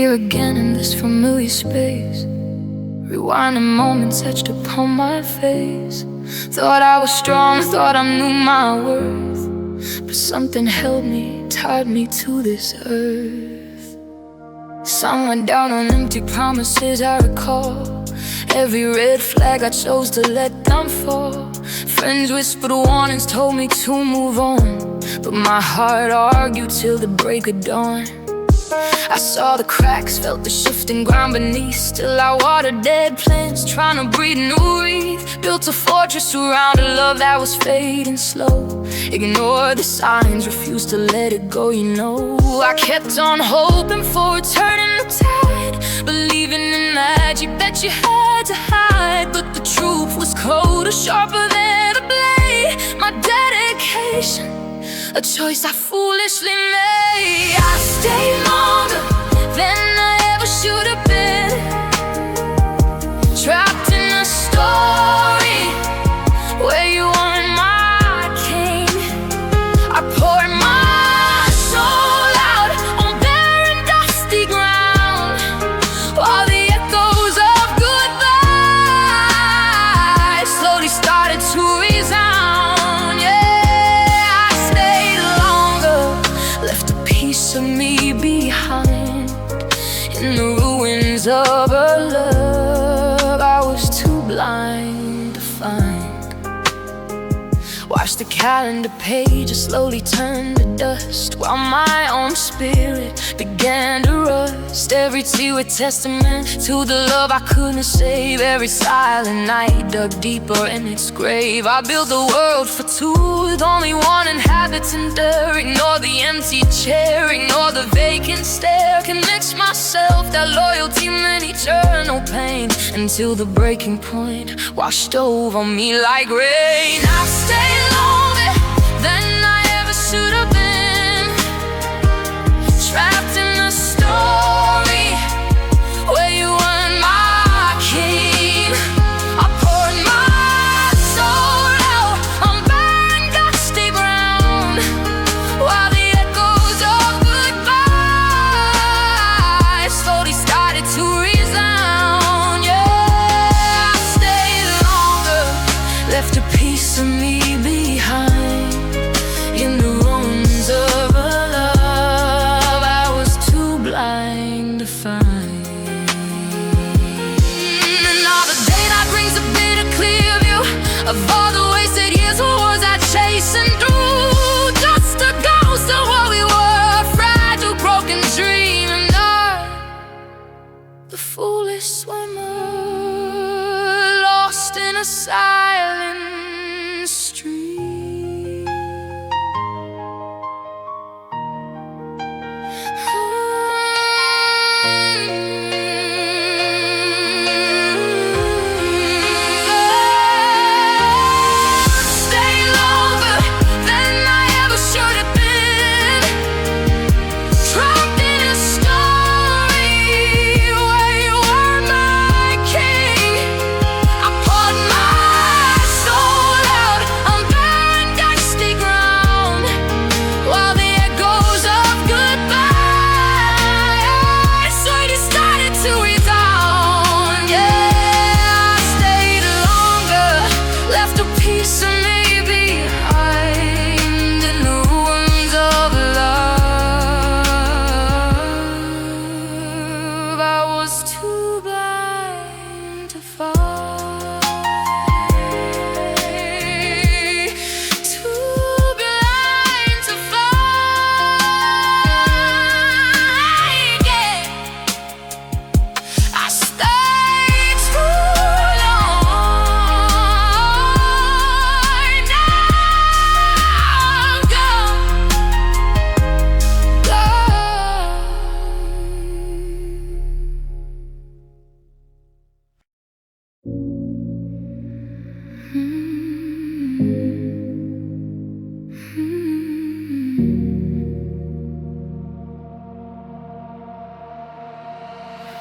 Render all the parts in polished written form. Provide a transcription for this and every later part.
here again in this familiar space. Rewinding moments etched upon my face. Thought I was strong, thought I knew my worth, but something held me, tied me to this earth. Sun went down on empty promises I recall. Every red flag I chose to let them fall. Friends whispered warnings, told me to move on, but my heart argued till the break of dawn. I saw the cracks, felt the shifting ground beneath. Still I watered dead plants, trying to breathe new reef. Built a fortress around a love that was fading slow. Ignored the signs, refused to let it go, you know. I kept on hoping for a turn in the tide, believing in magic that you had to hide. But the truth was colder, sharper than a blade. My dedication, a choice I foolishly made. I stayed longer than I ever should have been, trapped in a story where you weren't my king. I poured my soul out on barren, dusty ground, while the echoes of goodbye slowly started to resound. Yeah, I stayed longer, left a piece of me behind in the ruins of a love I was too blind to find. Watched the calendar pages slowly turn to dust, while my own spirit began to rust. Every tear a testament to the love I couldn't save. Every silent night dug deeper in its grave. I built a world for two with only one inhabitant there. Ignore the empty chair, ignore the vacant stare. Convince myself that loyalty meant eternal pain, until the breaking point washed over me like rain. I stayed longer than I ever should have been, trapped in a story where you weren't my king. I poured my soul out on barren, dusty ground, while the echoes of goodbye slowly started to resound. Yeah, I stayed longer, left a piece of me behind in the ruins of a love I was too blind to find. And all the daylight brings a bitter clear view of all the wasted years. What was I chasing through? Just a ghost of what we were, a fragile, broken dream. And I, the foolish swimmer, lost in a silent stream. Stay longer than I ever should have been, trapped in a story where you were my king. I poured my soul out on barren, dusty ground, while the echoes of goodbye slowly started to resound. Yeah, I stayed longer, left a piece of me behind in the ruins of love I was too blind to find, too blind to find. Yeah, I stayed too long. Now go, go.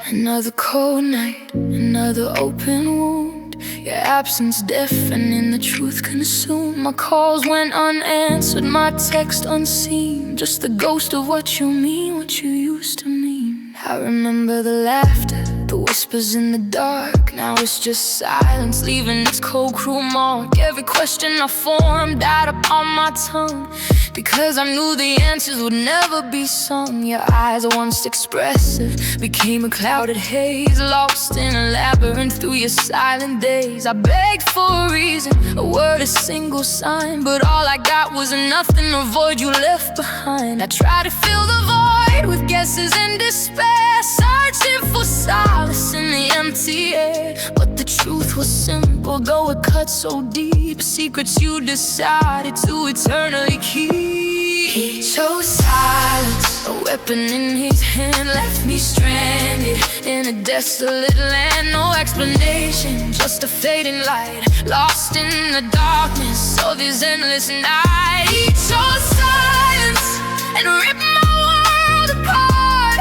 Another cold night, another open wound. Your absence deafening, the truth consumed. My calls went unanswered, my text unseen. Just the ghost of what you mean, what you used to mean. I remember the laughter, the whispers in the dark. Now it's just silence, leaving its cold, cruel mark. Every question I formed died upon my tongue, because I knew the answers would never be sung. Your eyes, once expressive, became a clouded haze, lost in a labyrinth through your silent days. I begged for a reason, a word, a single sign, but all I got was nothing, a void you left behind. I tried to fill the void with guesses and despair, searching for solace in the empty air. But the truth was simple, though it cut so deep. Secrets you decided to eternally keep. He chose silence, a weapon in his hand, left me stranded in a desolate land. No explanation, just a fading light, lost in the darkness of his endless night. He chose silence and ripped my world apart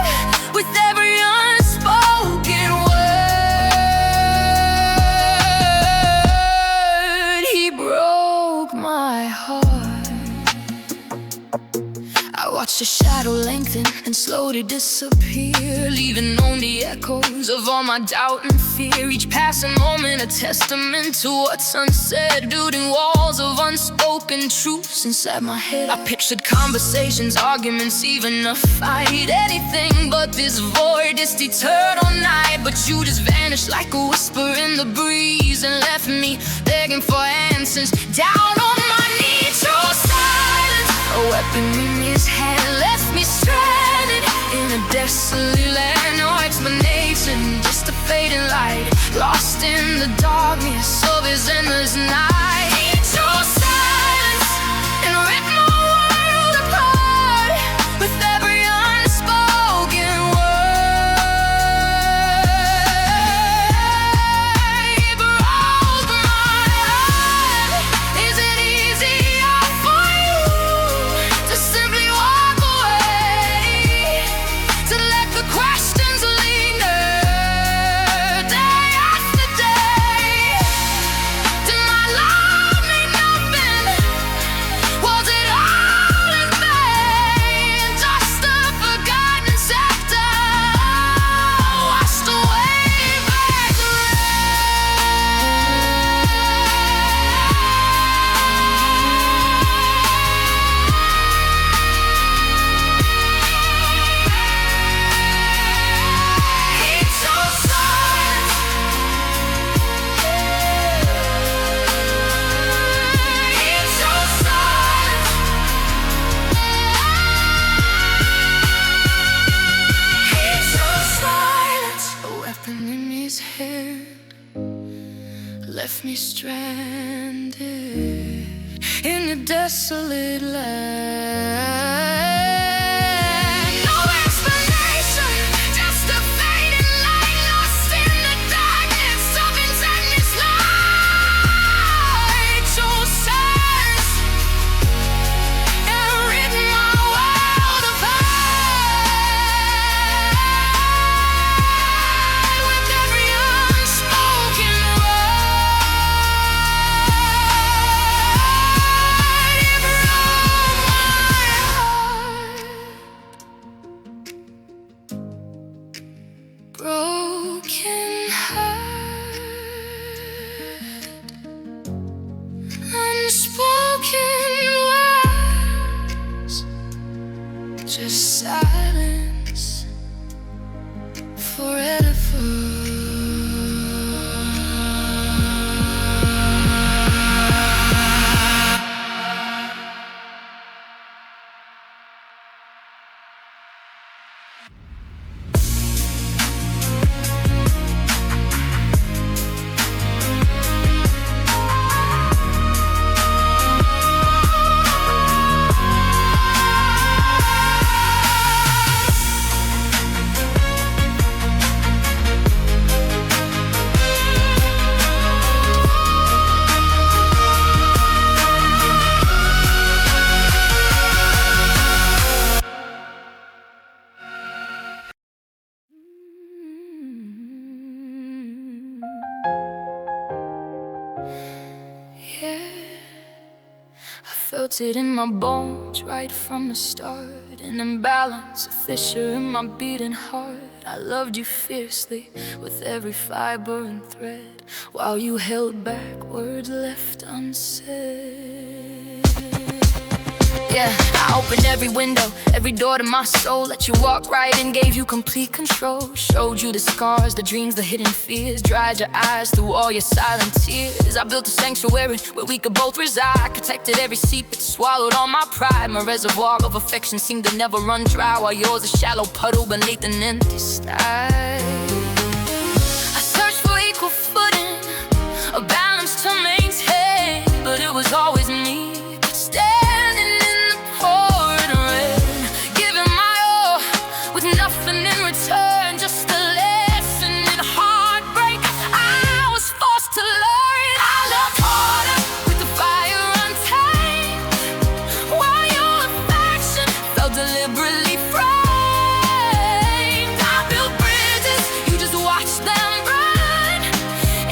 with every unspoken word. He broke my heart. I watched the shadow lengthen and slowly disappear, leaving only echoes of all my doubt and fear. Each passing moment a testament to what's unsaid, building walls of unspoken truths inside my head. I pictured conversations, arguments, even a fight, anything but this void, this eternal night. But you just vanished like a whisper in the breeze, and left me begging for answers, down on my knees. Your silence, a weapon in his hand, left me stranded in a desolate land. No explanation, just a fading light, lost in the darkness of his endless night. He chose silence and ripped my world apart with every unspoken word. He broke my heart. Is it easier for you to simply walk away, to let the questions linger day after day? Did my love mean nothing? Was it all in vain? Just a forgotten scepter washed away by the He chose silence. He chose silence. He chose silence, a weapon in his hand, left me stranded in a desolate land. No explanation, just a fading light, lost in the darkness of his endless light. Chose silence and ripped my world apart with every unspoken word. He broke my heart. Broken heart, unspoken words, just silence forever. Felt it in my bones right from the start. An imbalance, a fissure in my beating heart. I loved you fiercely with every fiber and thread, while you held back words left unsaid. Yeah, I opened every window, every door to my soul. Let you walk right in, gave you complete control. Showed you the scars, the dreams, the hidden fears. Dried your eyes through all your silent tears. I built a sanctuary where we could both reside. Protected every secret, swallowed all my pride. My reservoir of affection seemed to never run dry, while yours a shallow puddle beneath an empty sky. I searched for equal footing, a balance to maintain, but it was always me standing in the pouring rain, giving my all with nothing in return, just a lesson in heartbreak I was forced to learn. I loved harder with the fire untamed, while your affection felt deliberately framed. I built bridges, you just watched them burn.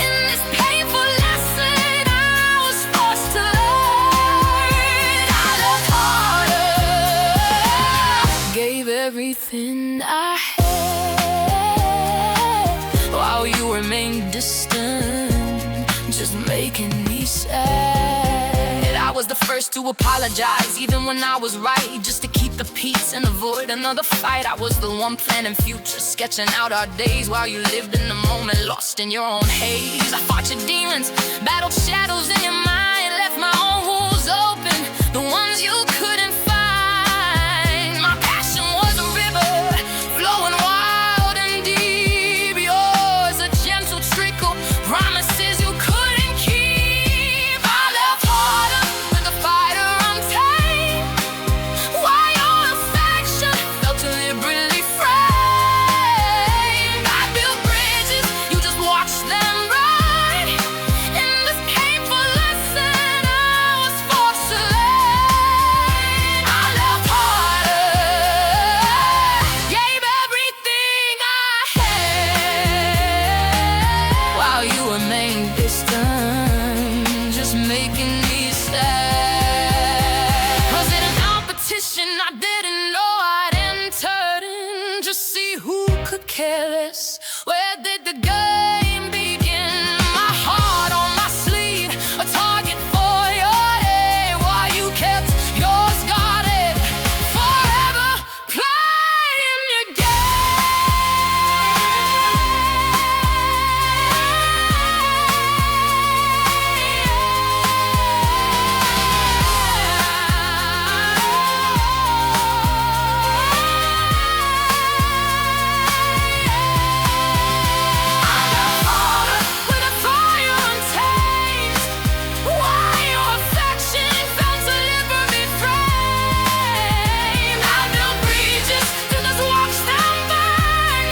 In this painful lesson I was forced to learn. I loved harder, gave everything I had, while you remained distant, just making me sad. I was the first to apologize, even when I was right, just to keep the peace and avoid another fight. I was the one planning future, sketching out our days, while you lived in the moment, lost in your own haze. I fought your demons, battled shadows in your mind, left my own wounds open, the ones you couldn't find. My passion was a river, flowing wild and deep. Yours a gentle trickle, promises you couldn't keep. I left harder with a fighter untamed, while your affection felt deliberately framed. I built bridges, you just watched them burn. In this painful lesson I was forced to learn. I left harder, gave everything I had, while you remained distant, just making me sad. Was it a competition I didn't know I'd entered in? Just see who could care less. Where did the game begin? My heart on my sleeve, a target for your aim, while you kept yours guarded, forever playing your with a fire untamed, while your affection felt deliberately framed. I built bridges to just watch them burn.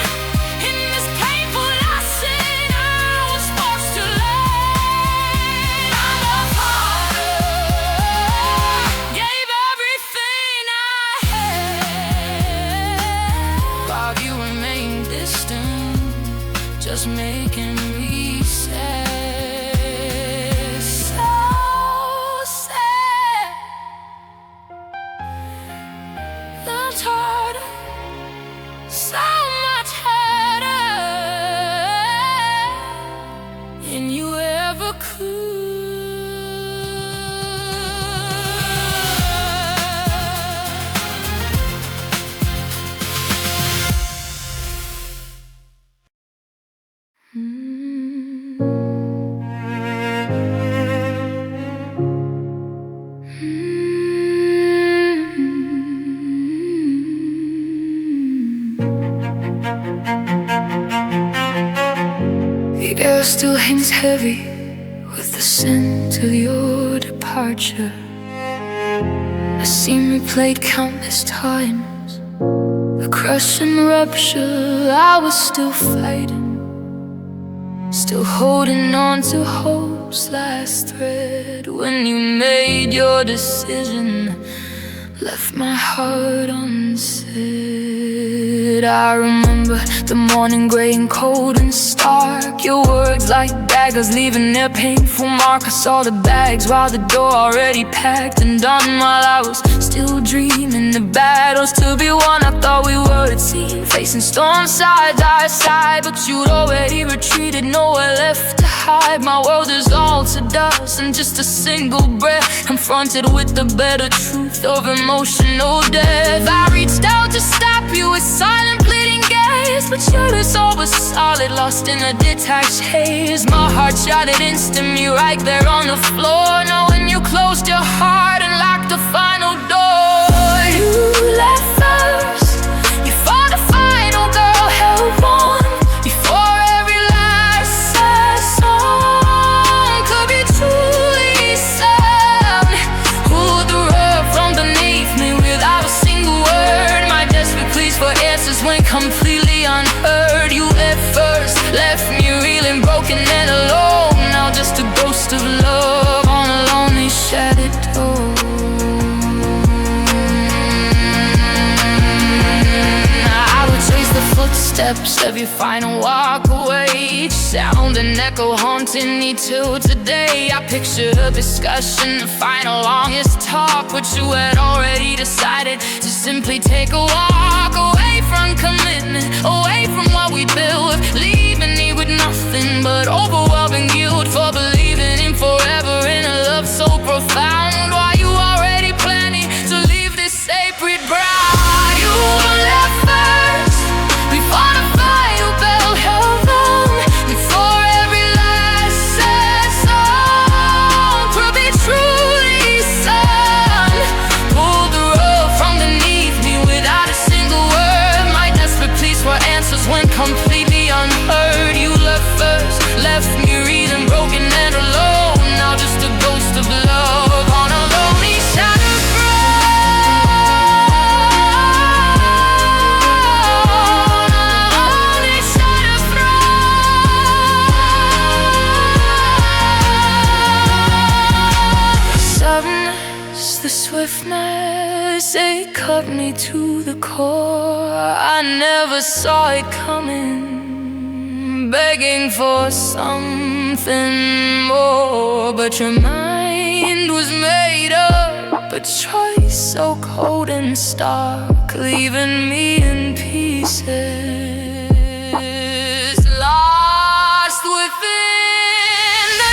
In this painful lesson I was forced to learn. I loved harder, gave everything I had, while you remained distant, just making me sad. So sad. Loved harder, so much harder than you ever could. The air still hangs heavy with the scent of your departure. The scene replayed countless times, the crush and rupture. I was still fighting, still holding on to hope's last thread. When you made your decision, left my heart unsaid. But I remember the morning gray and cold and stark. Your words like daggers leaving their painful mark. I saw the bags while the door already packed and done, while I was still dreaming the battles to be won. I thought we were a team, facing storms side by side, but you'd already retreated, nowhere left to hide. My world dissolved to dust in just a single breath, confronted with the bitter truth of emotional death. I reached out to stop you with silent pleading gaze, but your soul was solid, lost in a detached haze. My heart shattered instantly right there on the floor, knowing you closed your heart and locked the final door. You left first, you fought the final, girl, held on before every last sad song could be truly sung. Pulled the rug from beneath me without a single word. My desperate pleas for answers went completely unheard. You left first, left me reeling, broken and alone. Now just a ghost of love on a lonely shattered door. I would trace the footsteps of your final walk away, each sound and echo haunting me till today. I pictured a discussion, the final longest talk, but you had already decided to simply take a walk away from commitment, away from what we built, leaving me with nothing but overwhelming guilt for believing in forever in a love so profound. While you already planning to leave this sacred bride, you left first before the final bell held on, before every last sad song could be truly sung. Pulled the rug from beneath me without a single word. My desperate pleas for answers went completely unheard. You left first, left me reeling, broken and alone. Now just a ghost of love on a lonely shattered throne, on a lonely shattered throne. Suddenness, the swiftness, it cut me to the core. I never saw it coming, begging for something more. But your mind was made up, a choice so cold and stark, leaving me in pieces, lost within the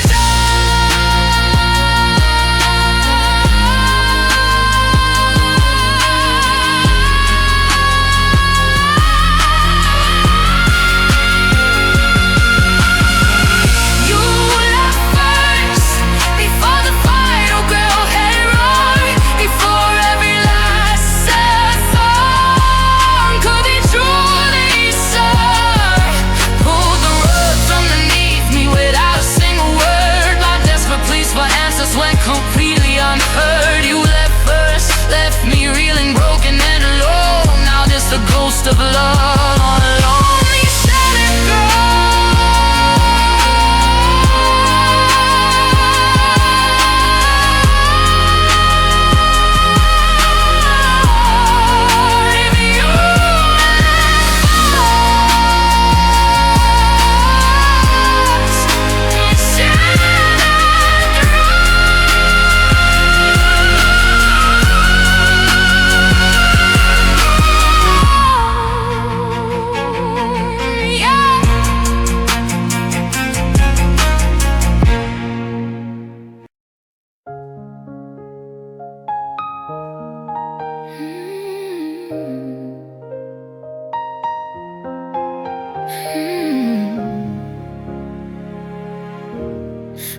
completely unheard. You left first, left me reeling, broken and alone. Now just a ghost of love on a lonely shattered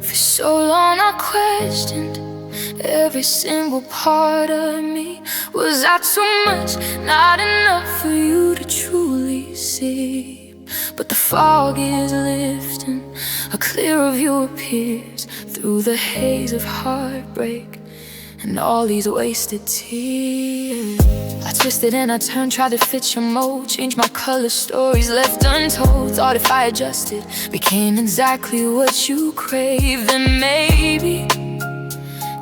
For so long I questioned every single part of me. Was I too much, not enough for you to truly see? But the fog is lifting, a clearer view appears through the haze of heartbreak and all these wasted tears. I twisted and I turned, tried to fit your mold, changed my color, stories left untold. Thought if I adjusted, became exactly what you craved, then maybe,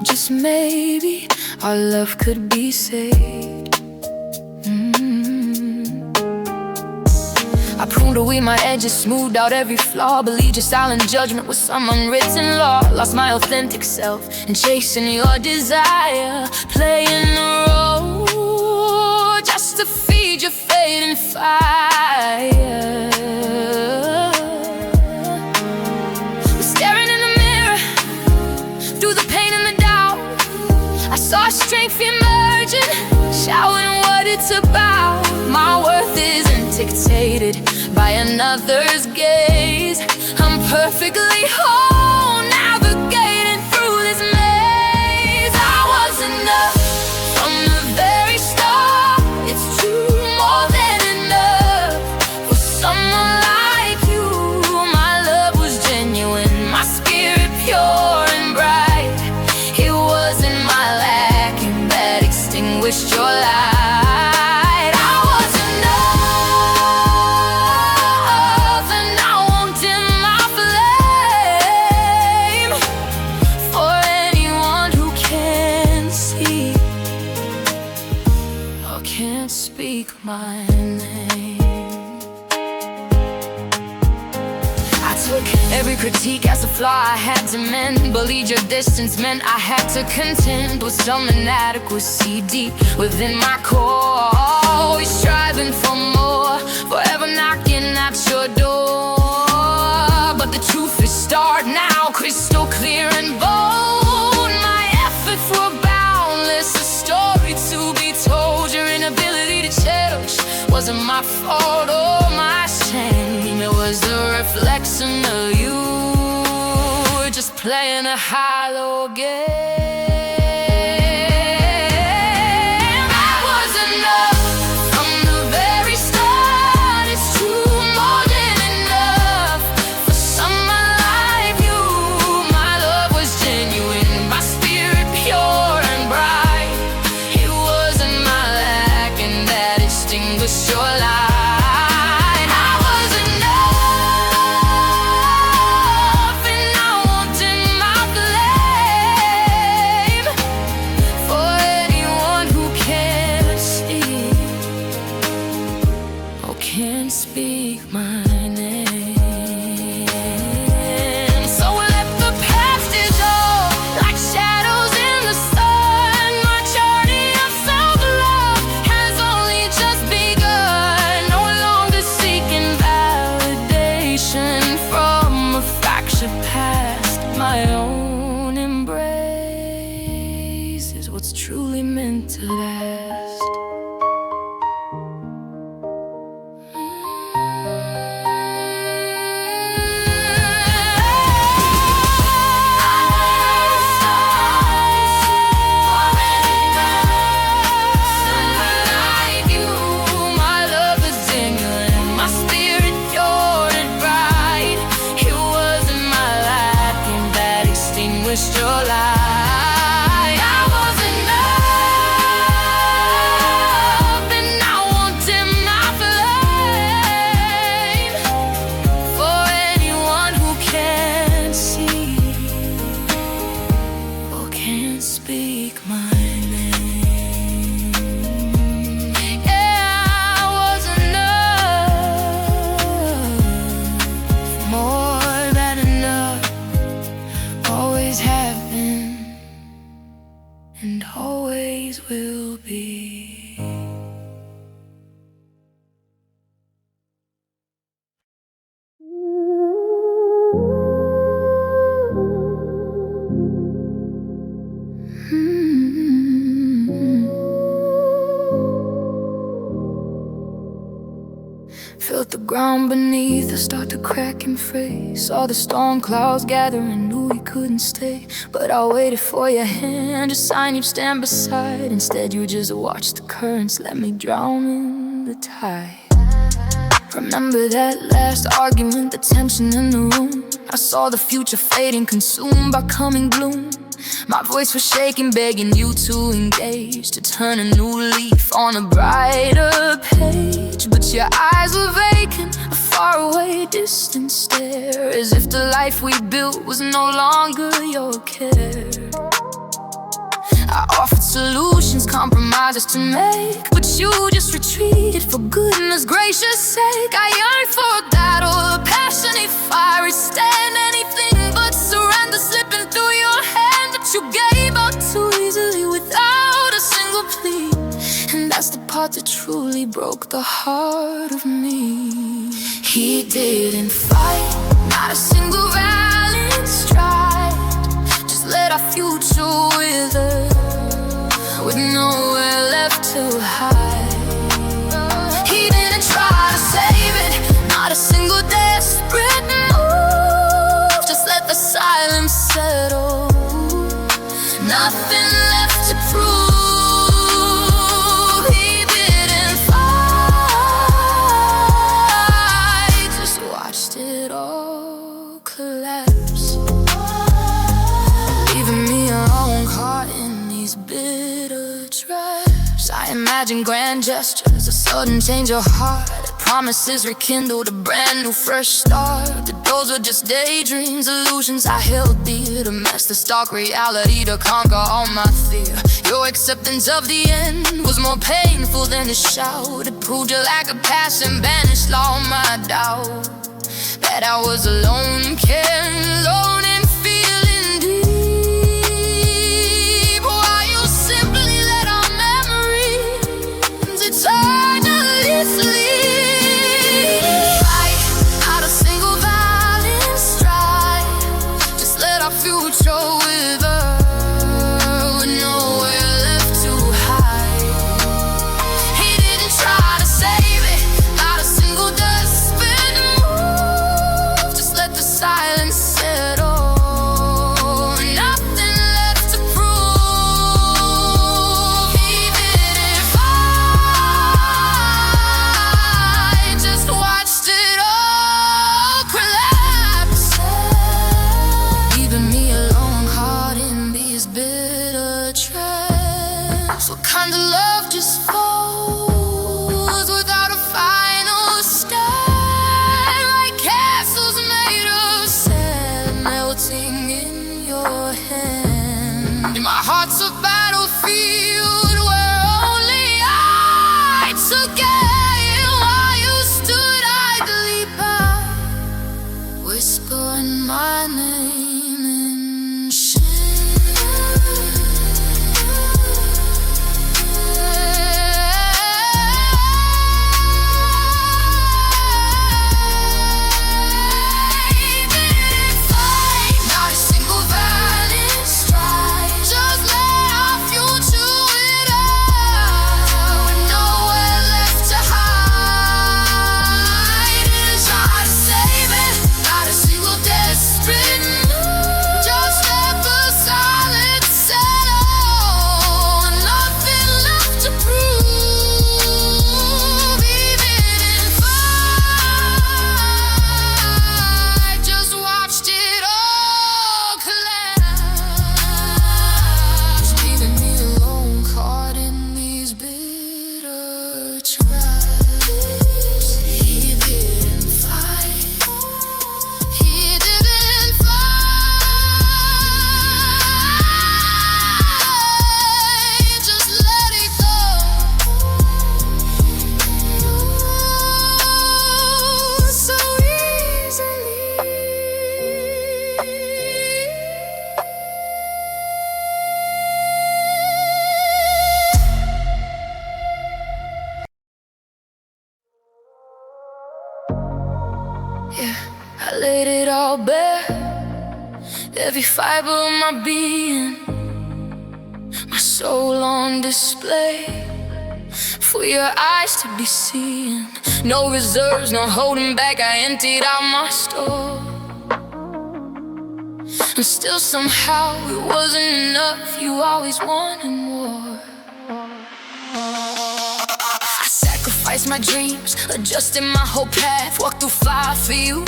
just maybe, our love could be saved. I pruned away my edges, smoothed out every flaw, believed your silent judgment was some unwritten law. Lost my authentic self and chasing your desire, playing the role just to feed your fading fire. Was staring in the mirror through the pain and the doubt. I saw strength emerging, shouting what it's about. My worth isn't dictated by another's gaze. I'm perfectly whole, navigating through this maze. I was enough from the very start. It's true, more than enough for someone like you. My love was genuine, my spirit pure and bright. It wasn't my lacking that extinguished your light. My name. I took every critique as a flaw I had to mend. Believed your distance meant I had to contend with some inadequacy deep within my core. Always striving for more, forever knocking at your door. But the truth is starred now, crystal clear and bold. My efforts were boundless, a story to be told. Your inability to cherish wasn't my fault or my shame. It was the reflection of you, just playing a hollow game. I was enough from the very start. It's true, more than enough for someone like you. My love was genuine, my spirit pure and bright. It wasn't my lacking that extinguished your light. I was enough, and I wanted my flame for anyone who can't see or can't speak my name. So I let the past dissolve like shadows in the sun. My journey of self-love has only just begun. No longer seeking validation from a fractured past. My own embrace is what's truly meant to last. Your light. I was enough, and I wanted my flame for anyone who can't see or can't speak my name. Yeah, I was enough, more than enough. Always have been and always will be. Felt the ground beneath us start to crack and fray. Saw the storm clouds gather and knew we couldn't stay. But I waited for your hand, a sign you'd stand beside. Instead you just watched the currents let me drown in the tide. Remember that last argument, the tension in the room. I saw the future fading, consumed by coming gloom. My voice was shaking, begging you to engage, to turn a new leaf on a brighter page. But your eyes were vacant, a faraway, distant stare, as if the life we built was no longer your care. I offered solutions, compromises to make, but you just retreated for goodness gracious sake. I yearn for a battle, a passionate fiery stand, anything but surrender slipping through your hand. But you gave up too easily without a single plea, and that's the part that truly broke the heart of me. He didn't fight, not a single valiant stride, just let our future wither, with nowhere left to hide. He didn't try to save it, not a single desperate move, just let the silence settle, nothing left to prove. I imagine grand gestures, a sudden change of heart, promises rekindled, a brand new fresh start. But those were just daydreams, illusions I held dear, to match the stark reality, to conquer all my fear. Your acceptance of the end was more painful than a shout. It proved your lack of passion, banished all my doubt, that I was alone, caring alone and feeling deep, while you simply let our memories eternally sleep. Fight, not a single violent stride, just let our future wither, with nowhere left to hide. He didn't try to save it, not a single desperate move, just let the silence settle, nothing left to prove. He didn't fight, just watched it all collapse, leaving me alone, caught in these bitter traps. What kind of love just falls without a final stand, like castles made of sand, melting in your hand. My heart's a battlefield where only I took aim, while you stood idly by, whispering my name in not a single valiant stride, just let our future wither, with nowhere left to hide. Didn't try to save it, not a single desperate move, just let the silence settle, nothing left to prove. He didn't fight, just watched it all collapse, leaving me alone, caught in these bitter traps. He didn't fight, he didn't fight, just let it go, so easily. Yeah, I laid it all bare, every fiber of my being, my soul on display, for your eyes to be seeing. No reserves, no holding back, I emptied out my store, and still somehow it wasn't enough, you always wanted more. I sacrificed my dreams, adjusted my whole path, walked through fire for you,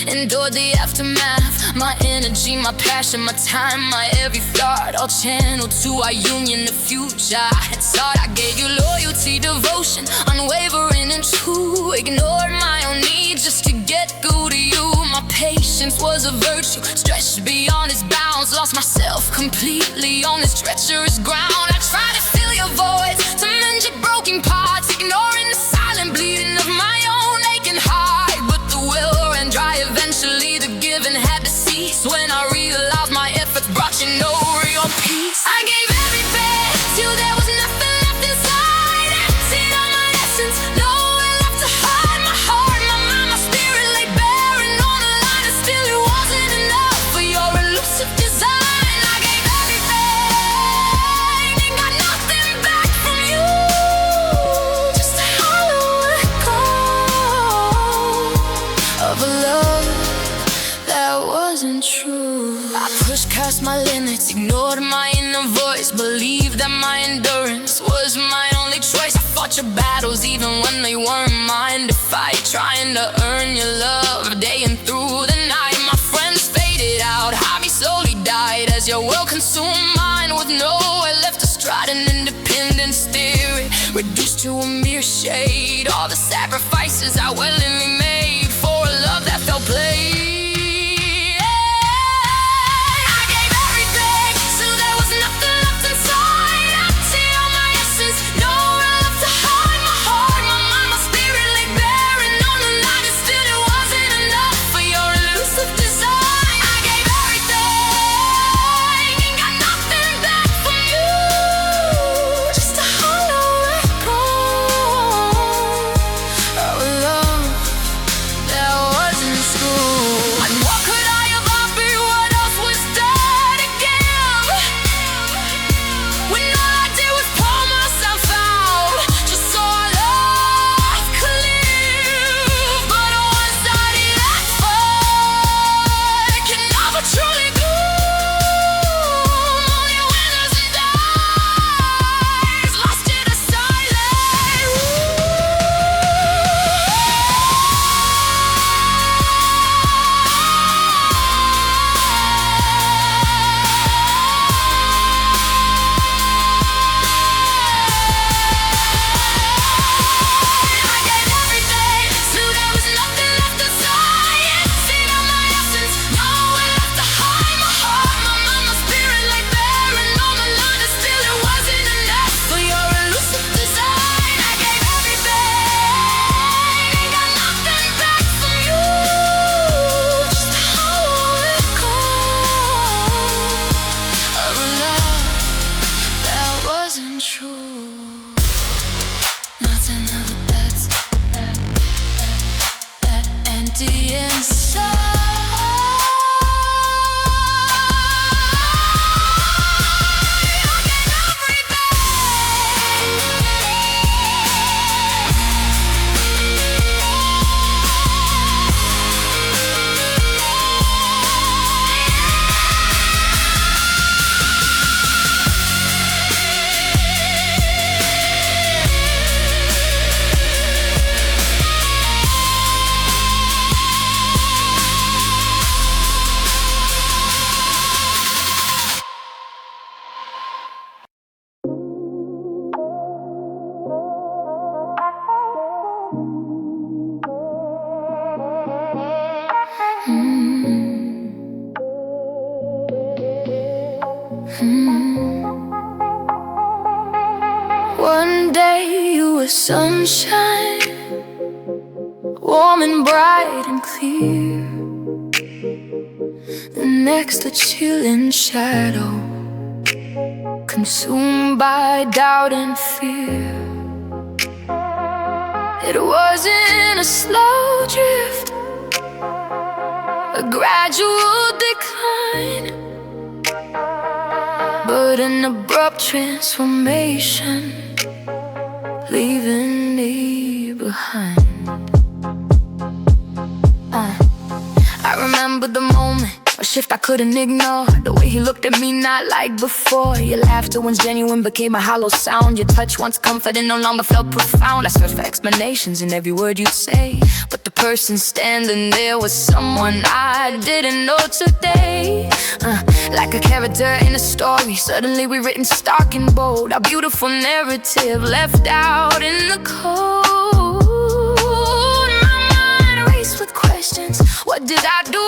endured the aftermath. My energy, my passion, my time, my every thought, all channeled to our union, the future I had sought. I gave you loyalty, devotion, unwavering and true, ignored my own needs just to get through to you. My patience was a virtue, stretched beyond its bounds. Lost myself completely on this treacherous ground. I tried to fill your voids, to mend your broken parts, ignoring the silent bleeding of my own aching heart. But the well ran dry eventually, the giving had to cease. When I realized my efforts brought you no real peace, I gave everything till there was nothing left inside. Emptied all my essence, nowhere left to hide. My heart, my mind, my spirit lay bare and on the line, and still it wasn't enough for your elusive design. I gave everything and got nothing back from you, just a hollow echo of a love that wasn't true. I pushed past my limits, ignored my inner voice, believed that my endurance was my only choice. I fought your battles even when they weren't mine to fight, trying to earn your love day and through the night. My friends faded out, hobby slowly died as your world consumed mine, with nowhere left to stride an independent spirit, reduced to a mere shade. All the sacrifices I willingly made for a love that felt played. One day you were sunshine, warm and bright and clear. The next a chilling shadow, consumed by doubt and fear. It wasn't a slow drift, a gradual decline, but an abrupt transformation, leaving me behind. I remember the moment, a shift I couldn't ignore. The way he looked at me, not like before. Your laughter, once genuine, became a hollow sound. Your touch, once comforting, no longer felt profound. I searched for explanations in every word you'd say, but the person standing there was someone I didn't know today. Like a character in a story, suddenly rewritten stark and bold. Our beautiful narrative left out in the cold. My mind raced with questions. What did I do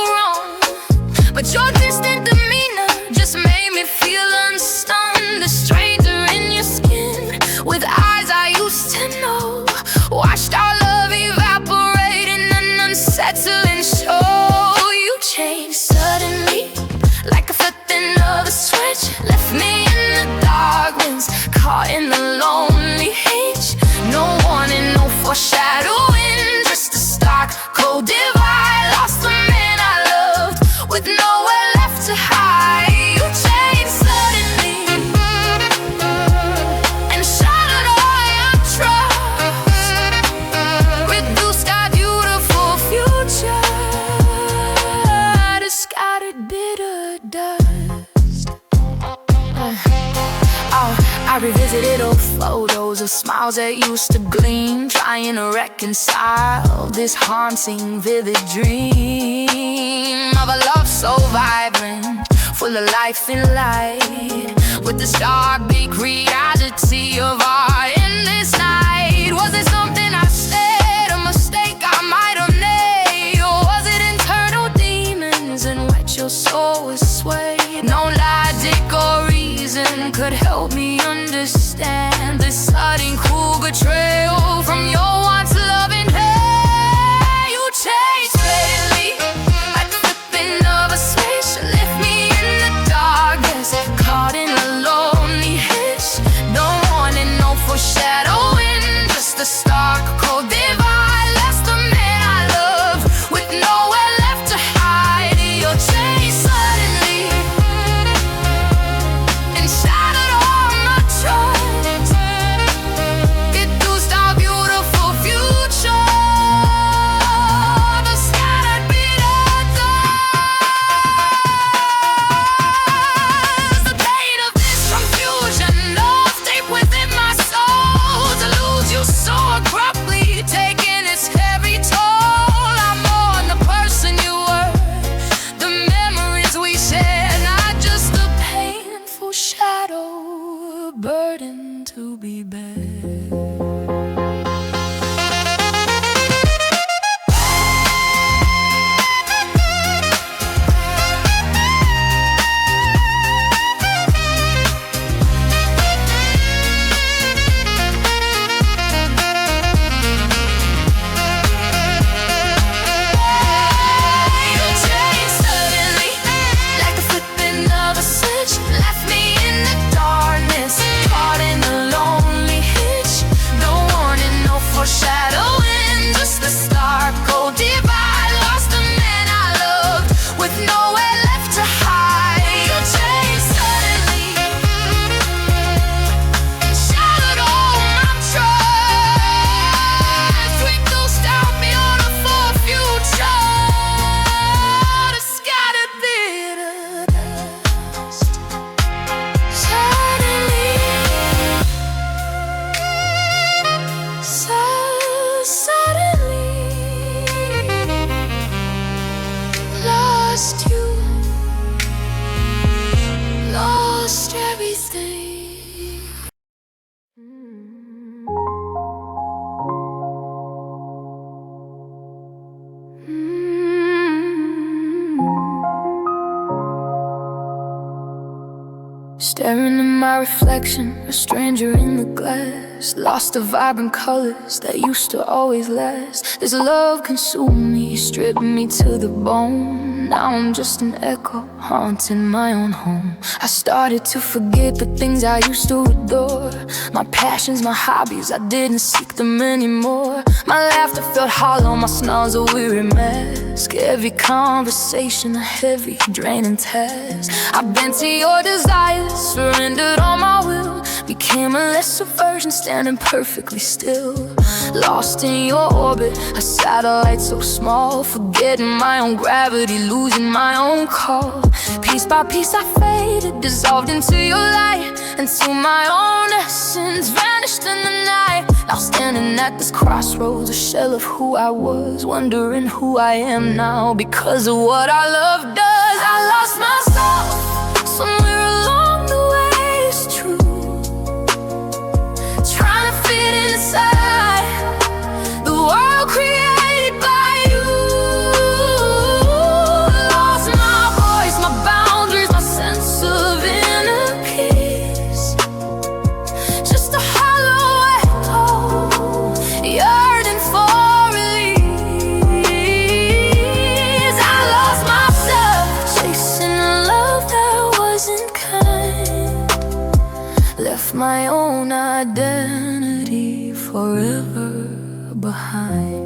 of smiles that used to gleam, trying to reconcile this haunting, vivid dream of a love so vibrant, full of life and light, with this dark, big reality of our endless night. Was it something I said, a mistake I might have made, or was it internal demons in which your soul was swayed? No logic or reason could help me understand this sudden cruel betrayal from your once loving pain. You changed steadily, like the flipping of a switch. You left me in the darkness, caught in a lonely hitch. No warning, no foreshadowing, just a stark, cold divide. Lost the man I love, with nowhere left to hide. You changed suddenly and shattered all my trust. Reduced our beautiful future to scattered bitter dust. The pain of this confusion knows deep within my soul, to lose you so abruptly, taking its heavy toll. I mourn the person you were, the memories we shared, not just a painful shadow, a burden to be bared. You changed suddenly, like the flipping of a switch. Left me in the darkness, caught in a lonely hitch. No warning, no foreshadowing, just the stark, cold divide. Lost the man I loved, with nowhere left to hide. You changed suddenly and shattered all my trust. We dosed out beautiful future to scattered bitter dust. Suddenly, so suddenly, lost you, lost everything. Staring at my reflection, a stranger in the glass, lost the vibrant colors that used to always last. This love consumed me, stripped me to the bone. Now I'm just an echo, haunting my own home. I started to forget the things I used to adore, my passions, my hobbies, I didn't seek them anymore. My laughter felt hollow, my smile's a weary mask. Every conversation a heavy, draining task. I bent to your desires, surrendered all my will, became a lesser version, standing perfectly still. Lost in your orbit, a satellite so small, forgetting my own gravity, losing my own call. Piece by piece I faded, dissolved into your light, until my own essence vanished in the night. Now standing at this crossroads, a shell of who I was, wondering who I am now because of what our love does. I lost myself somewhere along the way, it's true, trying to fit inside the world created by you. Lost my voice, my boundaries, my sense of inner peace, just a hollow echo, yearning for release. I lost myself, chasing a love that wasn't kind, left my own identity forever behind.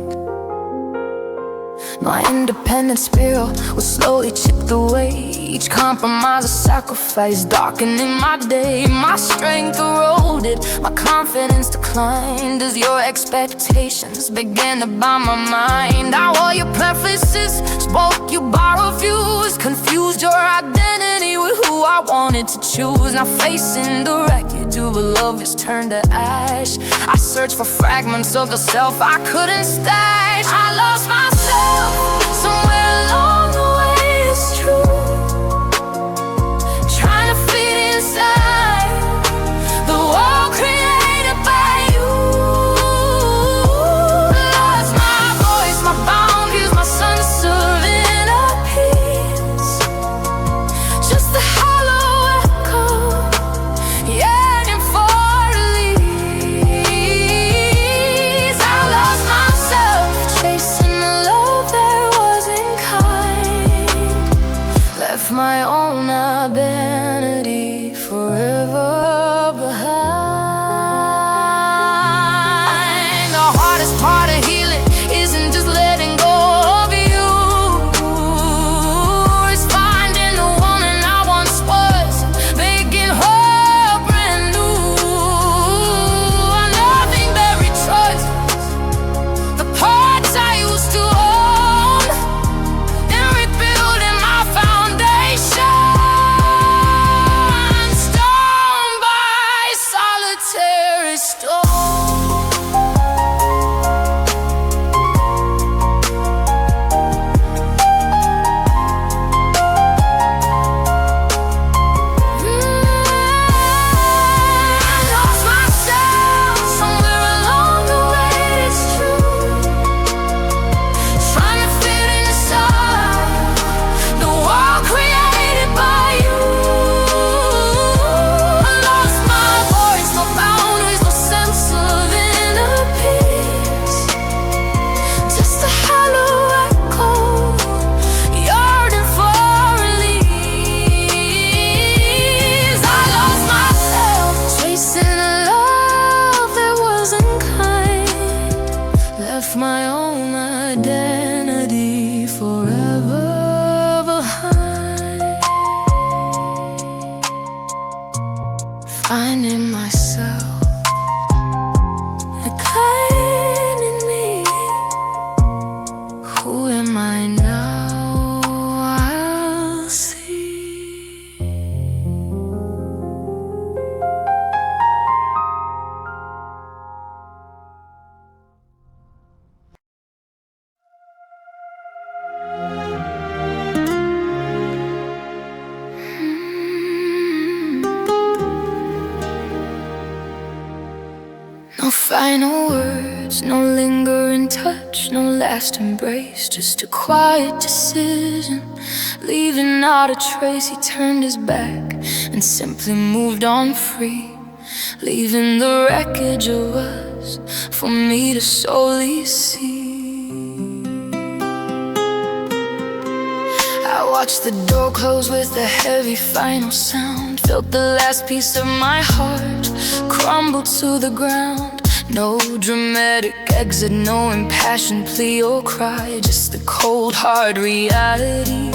My independent spirit was slowly chipped away, each compromise a sacrifice, darkening my day. My strength eroded, my confidence declined, as your expectations began to bind my mind. I wore your preferences, spoke you borrowed views, confused your identity with who I wanted to choose. Now facing the wreckage of a love is turned to ash. I searched for fragments of the self I couldn't stash. I lost myself somewhere along the way, it's true. Trying to fit inside the wall created by you. Lost my voice, my boundaries, my sense of inner peace. Just a hollow echo, yearning for release. I lost myself chasing a love that wasn't kind. Left my own identity forever behind. The hardest part of healing isn't just letting go of you, it's finding the woman I once was, making her brand new. Unloving every choice, the parts I used to own, and rebuilding my foundation, stone by solitary stone. I lost myself somewhere along the way, it's true. Trying to fit inside the wall created by you. I lost my voice, no boundaries, no sense of inner peace. Just a hollow echo, yearning for release. I lost myself chasing a love that wasn't kind. Left my own identity forever behind. Finding myself, the kind in me. Who am I now? I'll see. No final words, no lingering touch, no last embrace, just a quiet decision, leaving not a trace. He turned his back and simply moved on free, leaving the wreckage of us for me to solely see. I watched the door close with a heavy final sound, felt the last piece of my heart crumble to the ground. No dramatic exit, no impassioned plea or cry, just the cold hard reality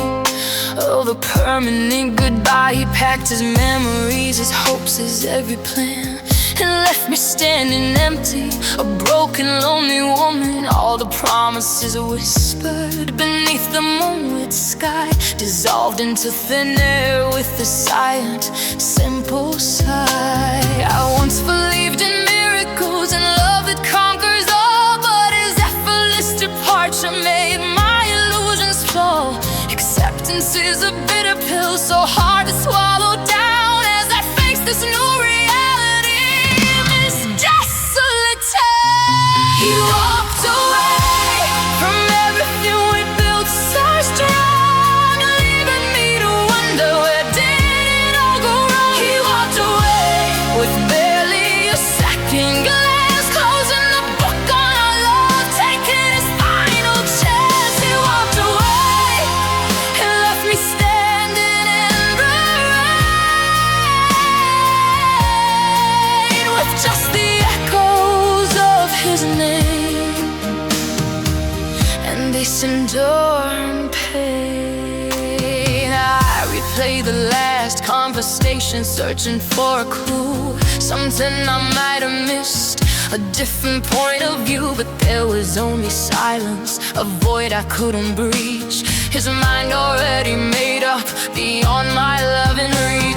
of a permanent goodbye. He packed his memories, his hopes, his every plan, and left me standing empty, a broken, lonely woman. All the promises whispered beneath the moonlit sky dissolved into thin air with a silent, simple sigh. I once believed in miracles and love that conquers all, but his effortless departure made my illusions fall. Acceptance is a bitter pill, so hard to swallow down as I face this new reality. This desolate tale. He walked away from everything we built so strong, leaving me to wonder, where did it all go wrong? He walked away with barely a second glance, closing the book on our love, taking his final chance. He walked away and left me standing in the rain with just the echoes of his name and this enduring pain. I replay the last conversation, searching for a clue, something I might have missed, a different point of view. But there was only silence, a void I couldn't breach, his mind already made up beyond my loving reach.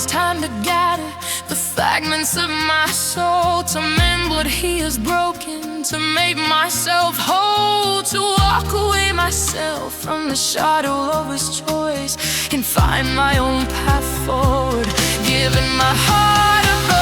it's time to gather the fragments of my soul, to mend what he has broken, to make myself whole, to walk away myself from the shadow of his choice and find my own path forward, giving my heart a go.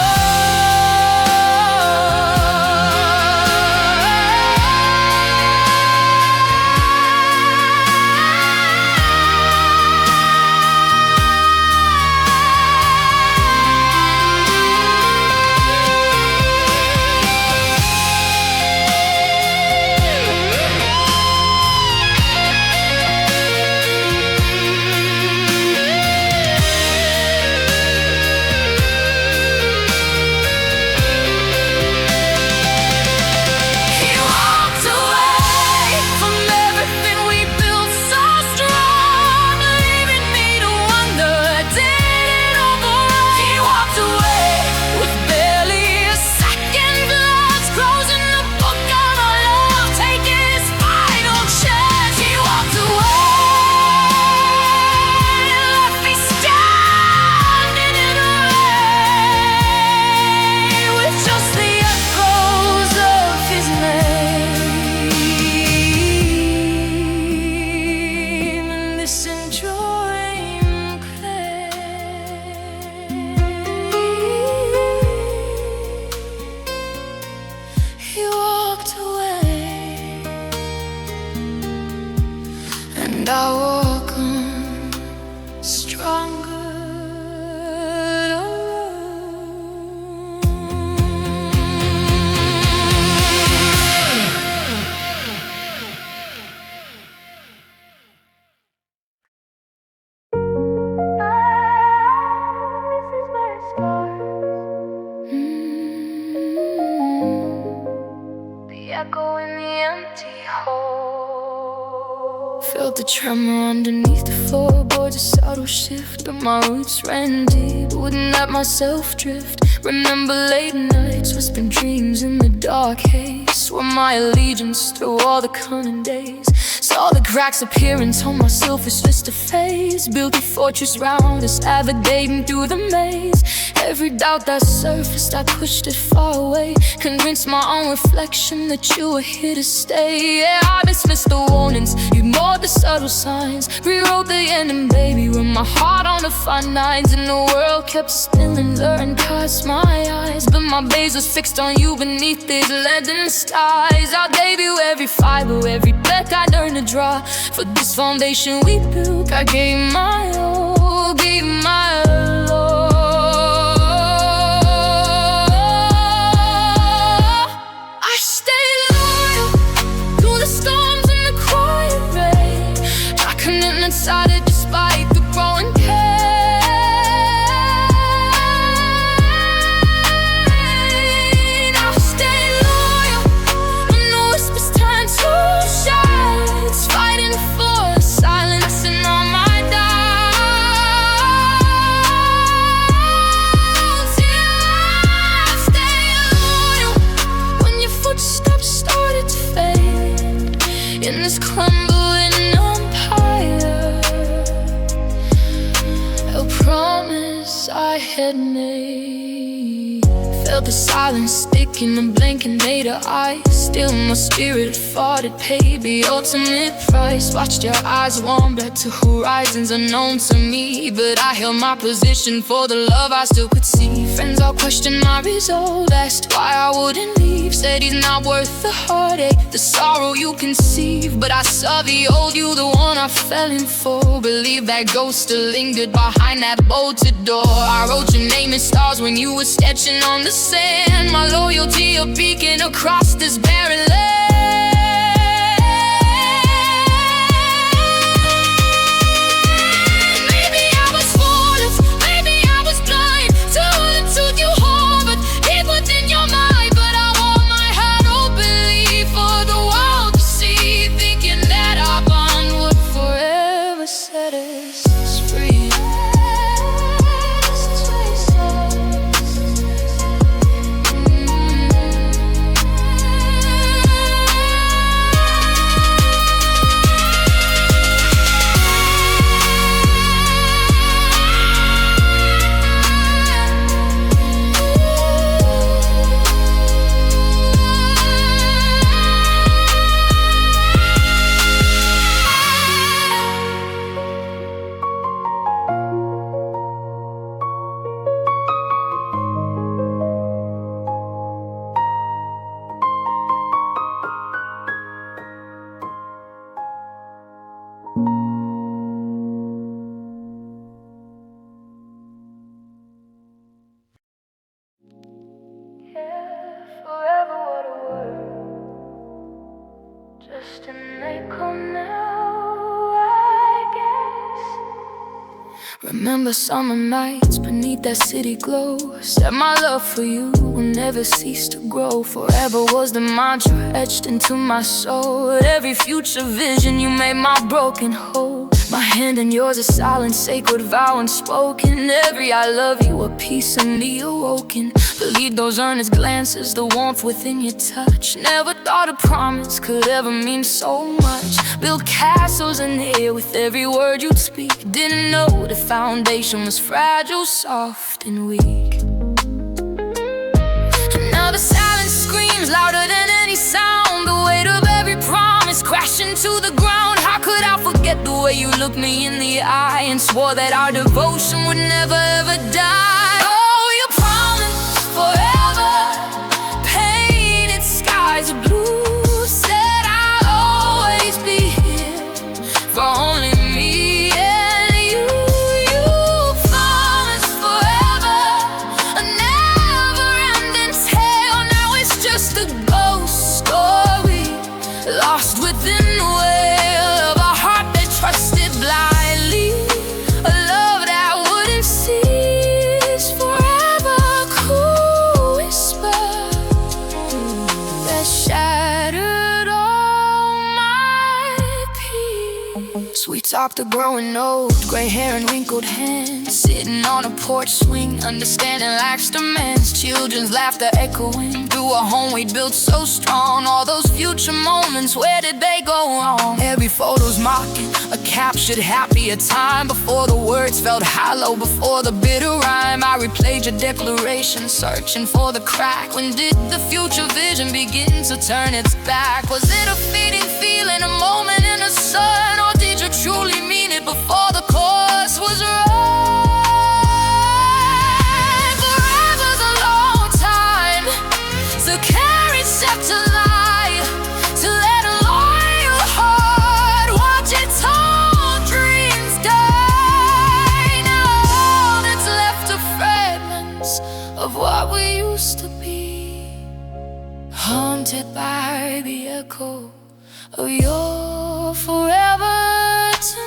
And I walk on stronger the echo in the empty hole. Felt the tremor underneath the floorboards, a subtle shift, but my roots ran deep, wouldn't let myself drift. Remember late nights, whispering dreams in the dark haze, swore my allegiance through all the coming days. Saw the cracks appear and told myself it's just a phase. Built a fortress round us, navigating through the maze. Every doubt that surfaced, I pushed it far away, convinced my own reflection that you were here to stay. Yeah, I dismissed the warnings, ignored the subtle signs, rewrote the ending, baby, with my heart on the fine lines. And the world kept spinning, luring past my eyes, but my gaze was fixed on you beneath these leaden skies. I gave you every fiber, every breath I learned to draw. For this foundation we built, I gave my all, gave my all. I stayed loyal through the storms and the quiet rain, darkening inside it despite the growing pain. I'll stay loyal when the whispers turn to shouts, fighting for silence and all my doubts. Yeah, I'll stay loyal when your footsteps started to fade in this crumbling empire, a promise I had made. Felt the silence stick in the blinking made of ice. Still my spirit fought, it paid the ultimate price. Watched your eyes warm back to horizons unknown to me, but I held my position for the love I still could see. Friends all questioned my resolve, asked why I wouldn't leave. Said he's not worth the heartache, the sorrow you conceive. But I saw the old you, the one I fell in for. Believe that ghost still lingered behind that bolted door. I wrote your name in stars when you were sketching on the sand. My loyalty a beacon across this barren land. Maybe I was foolish, maybe I was blind to all it took you home, but it was in your mind. But I wore my heart openly for the world to see, thinking that our bond would forever set us free. Remember summer nights beneath that city glow. Said my love for you will never cease to grow. Forever was the mantra etched into my soul. With every future vision you made my broken whole. My hand in yours, a silent sacred vow unspoken. Every I love you, a piece of me awoken. Believe those earnest glances, the warmth within your touch. Never thought a promise could ever mean so much. Built castles in the air with every word you'd speak. Didn't know the foundation was fragile, soft and weak. And now the silence screams louder than any sound. The weight of every promise crashing to the ground. How could I forget the way you looked me in the eye and swore that our devotion would never ever die? Oh, you promised forever, painted skies of blue. Said I'll always be here for only me and you. You promised forever, a never-ending tale. Now it's just a ghost story, lost within the wail of a heart that trusted blindly. A love that wouldn't cease forever. Cool whisper that shattered all my peace. We talked of growing old, gray hair and wrinkled hands, sitting on a porch swing, understanding life's demands. Children's laughter echoing through a home we'd built so strong. All those future moments, where did they go wrong? Every photo's mocking a captured happier time. Before the words felt hollow, before the bitter rhyme. I replayed your declaration, searching for the crack. When did the future vision begin to turn its back? Was it a fleeting feeling, a moment in the sun? Or did you truly mean it before the course was run? Forever's a long time to carry such a lie, to let a loyal heart watch its own dreams die. Now all that's left are fragments of what we used to be, haunted by the echo of your forever to me.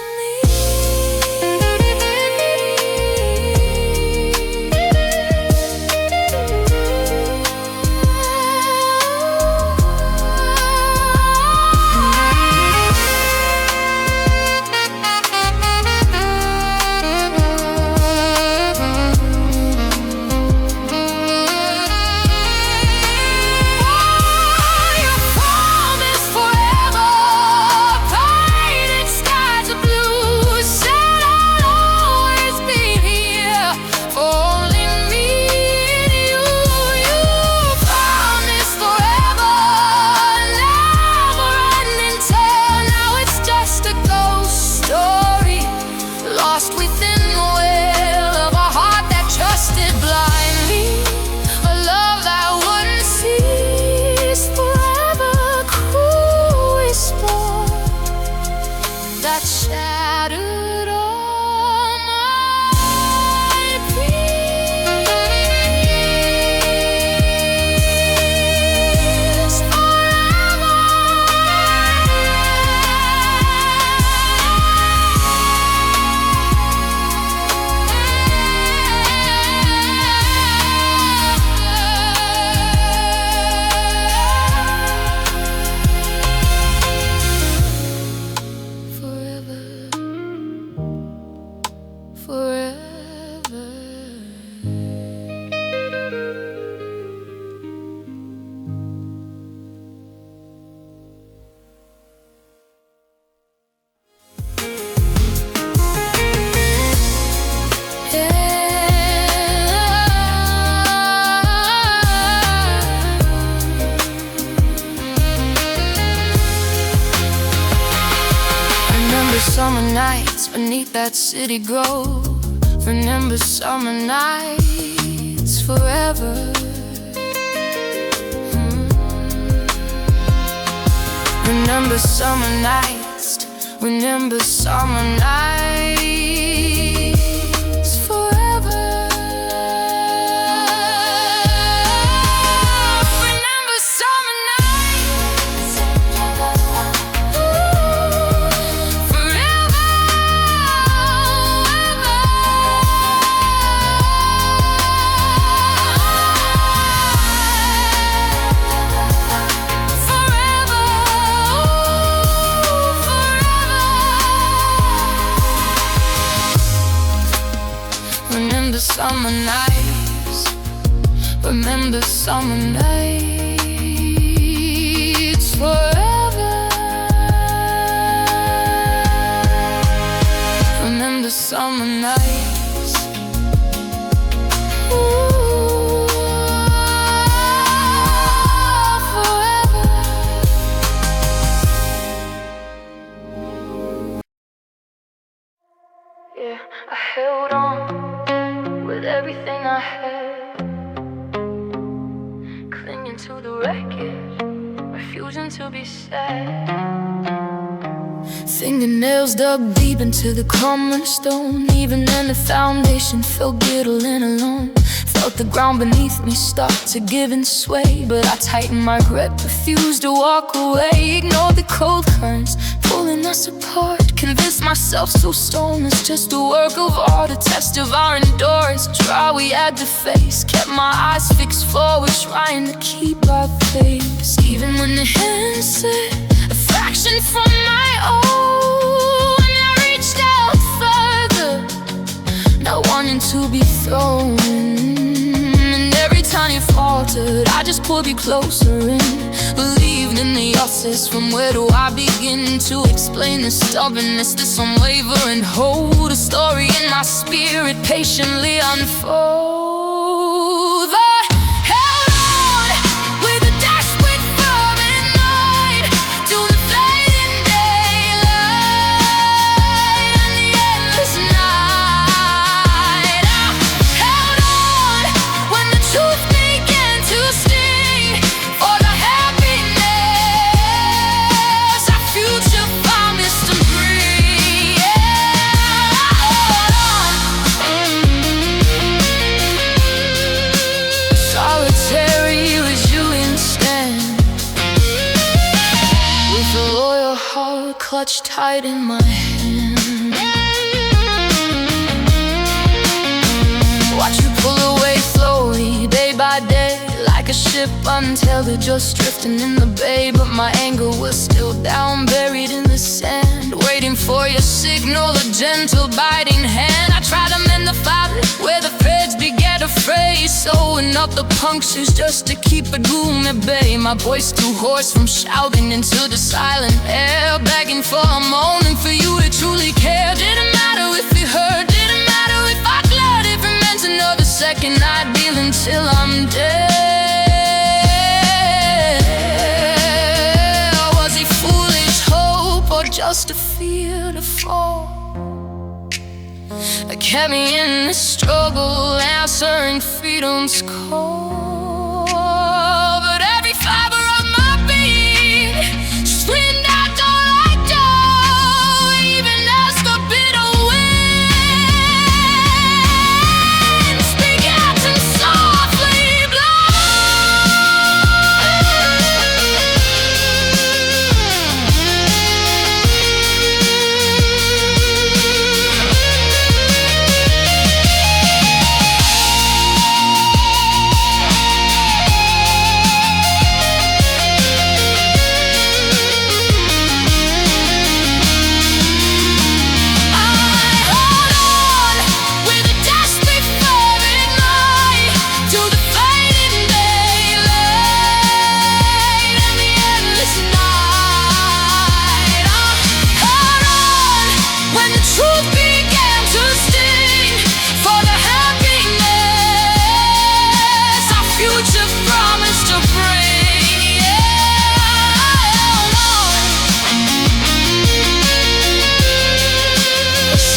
Summer nights beneath that city grove. Remember summer nights forever. Remember summer nights. Remember summer nights forever. Remember summer nights forever. summer nights. Remember summer nights forever. Remember summer nights. Ooh, forever. Yeah, I held on with everything I had, clinging to the wreckage, refusing to be sad. Fingernails dug deep into the crumbling stone. Even then the foundation felt brittle and alone. Felt the ground beneath me start to give and sway, but I tightened my grip, refused to walk away. Ignored the cold currents pulling us apart, convinced myself so stone is just a work of art, a test of our endurance, a trial we had to face. Kept my eyes fixed forward, trying to keep our pace. Even when the hands slid a fraction from my own, I reached out further, not wanting to be thrown. And every time you faltered, I just pulled you closer in. Believed in the process. From where do I begin to explain this stubbornness, this unwavering hold? A story in my spirit patiently unfold. I held on with a desperate fervent night to the fading daylight and the endless night. I held on when the truth began to sting for the happiness our future promised to bring. Solitary was you instead, with a loyal heart clutched tight in my hand. Watch you pull away slowly, day by day, like a ship untethered, just drifting in the bay. But my anger was still down, buried in the sand, waiting for your signal, a gentle biting hand. I tried to mend the fabric where the threads began to fray, sewing up the punctures just to keep the gloom at bay. My voice too hoarse from shouting into the silent air, begging for a moment for you to truly care. Didn't matter if you heard, didn't matter if I glared, if it meant another second I'd deal until I'm dead. Was it foolish hope or just a fear to fall that kept me in the struggle, answering freedom's call? But every fiber of my being screamed out, don't let go, even as the bitter winds began to softly blow.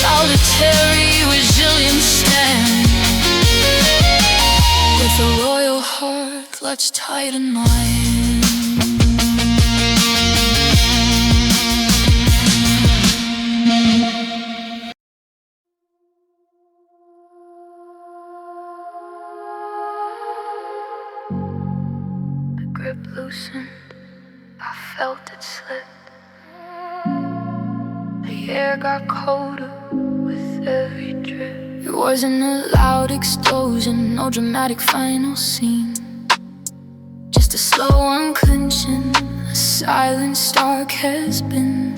Solitary resilient stand, with a loyal heart clutched tight in my hand. The grip loosened, I felt it slip. The air got colder with every drip. It wasn't a loud explosion, no dramatic final scene, just a slow unclenching, a silence dark has been.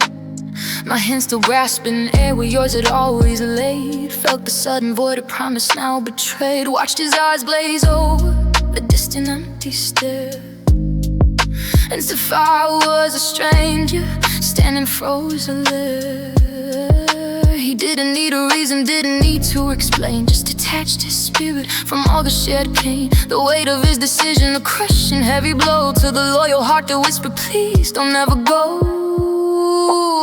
My hand still grasping air where yours had always laid. Felt the sudden void of promise now betrayed. Watched his eyes blaze over a distant empty stare, as if I was a stranger standing frozen there. He didn't need a reason, didn't need to explain. Just detached his spirit from all the shared pain. The weight of his decision, a crushing heavy blow to the loyal heart that whispered, please don't ever go.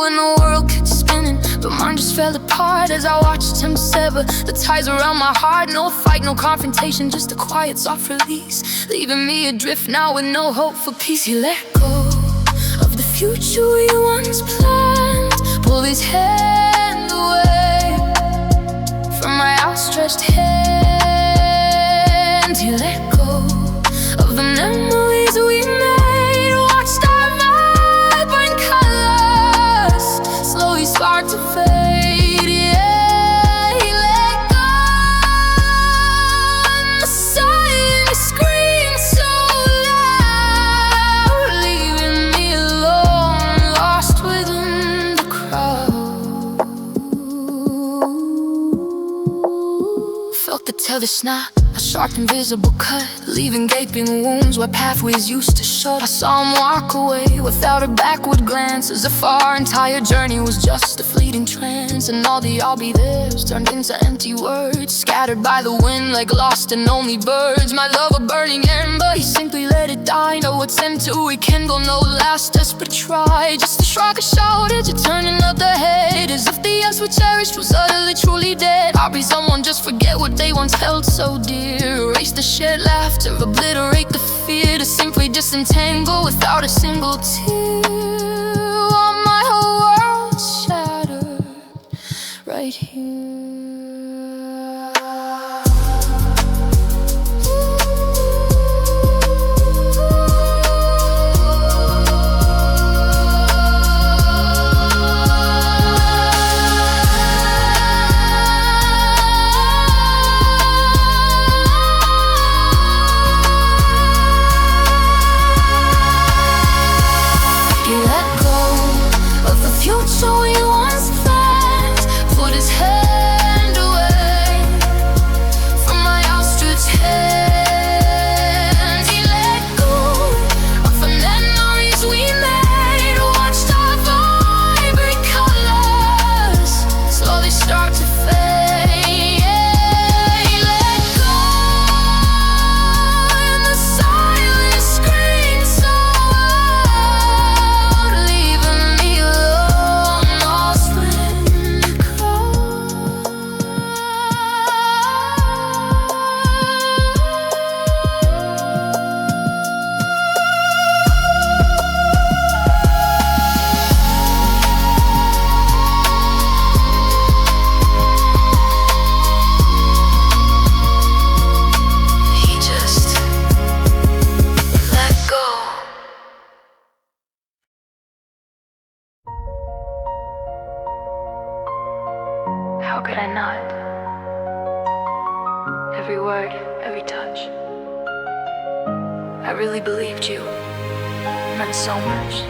And the world kept spinning, but mine just fell apart as I watched him sever the ties around my heart. No fight, no confrontation, just a quiet, soft release, leaving me adrift now with no hope for peace. He let go of the future we once planned, pulled his hand away from my outstretched hand. He let go of the memories we made, watched our vibrant colors slowly start to fade. Yeah, he let go, and the silence screamed so loud, leaving me alone, lost within the crowd. Felt the tether snap, a sharp invisible cut, leaving gaping wounds where pathways used to shut. I saw him walk away without a backward glance, as if our entire journey was just a fleeting trance. And all the I'll be there's turned into empty words, scattered by the wind like lost and lonely birds. My love a burning ember, he simply let it die. No attempt to rekindle, no last desperate try, just a shrug, a shoulder to turning up the head, as if the us we cherished was utterly truly dead. I'll be someone, just forget what they once held so dear. Erase the shared laughter, obliterate the fear, to simply disentangle without a single tear. While my whole world's shattered right here. How could I not? Every word, every touch, I really believed you meant so much.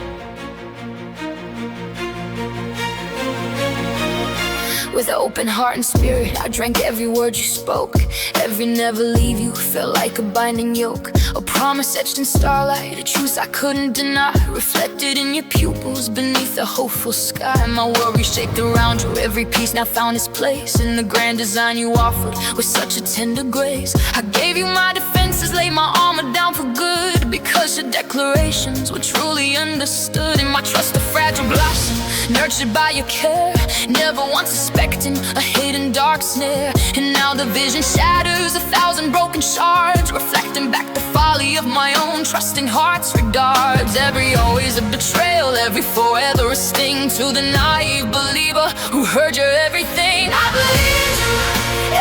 With an open heart and spirit, I drank every word you spoke. Every never leave you felt like a binding yoke, a promise etched in starlight, a truth I couldn't deny, reflected in your pupils beneath the hopeful sky. My world reshaped around you, every piece now found its place in the grand design you offered with such a tender grace. I gave you my defenses, laid my armor down for good, because your declarations were truly understood. And my trust a fragile blossom, nurtured by your care, never once suspecting a hidden dark snare. And now the vision shatters 1,000 broken shards, reflecting back the folly of my own trusting heart's regards. Every always a betrayal, every forever a sting to the naive believer who heard your everything. I believed you,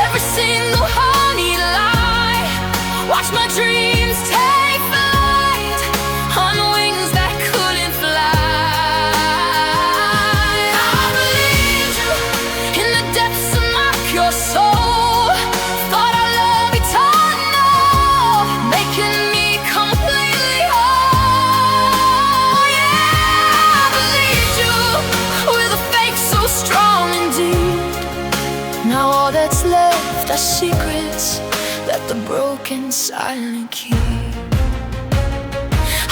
every single honey lie. Watch my dreams take flight on wings that couldn't fly. I believed you in the depths of my pure soul. Thought our love eternal, making me completely whole. Yeah, I believed you with a the secrets that the broken silent keep.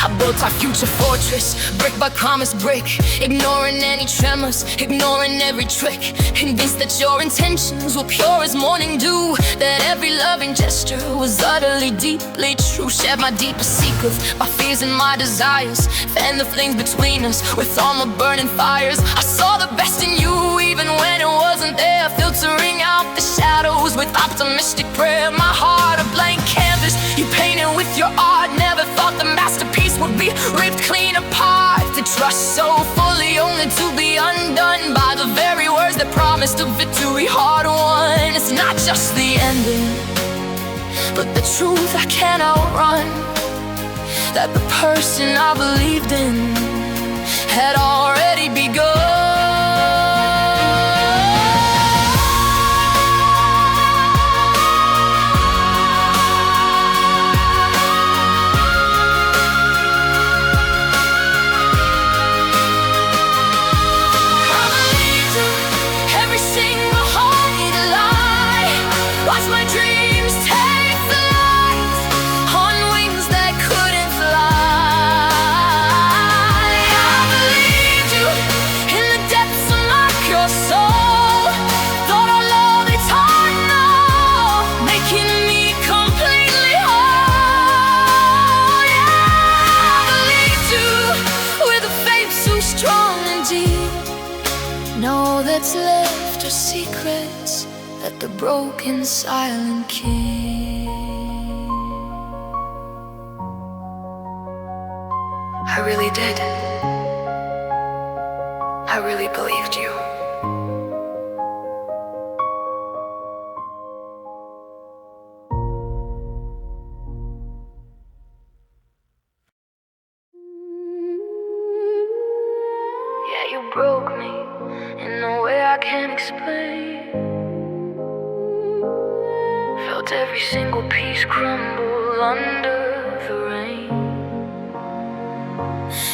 I built our future fortress, brick by promise brick, ignoring any tremors, ignoring every trick, convinced that your intentions were pure as morning dew, that every loving gesture was utterly, deeply true. Shared my deepest secrets, my fears and my desires, fanned the flames between us with all my burning fires. I saw the best in you even when it wasn't there, filtering out the shadows with optimistic prayer. My heart a blank canvas you painted with your art, never thought the masterpiece would be ripped clean apart. To trust so fully only to be undone by the very words that promised a victory hard won. It's not just the ending, but the truth I can't outrun, that the person I believed in had already begun. All that's left are secrets that the broken silent keep. I really did. I really believed you. Yeah, you broke me in a way I can't explain. Felt every single piece crumble under the rain.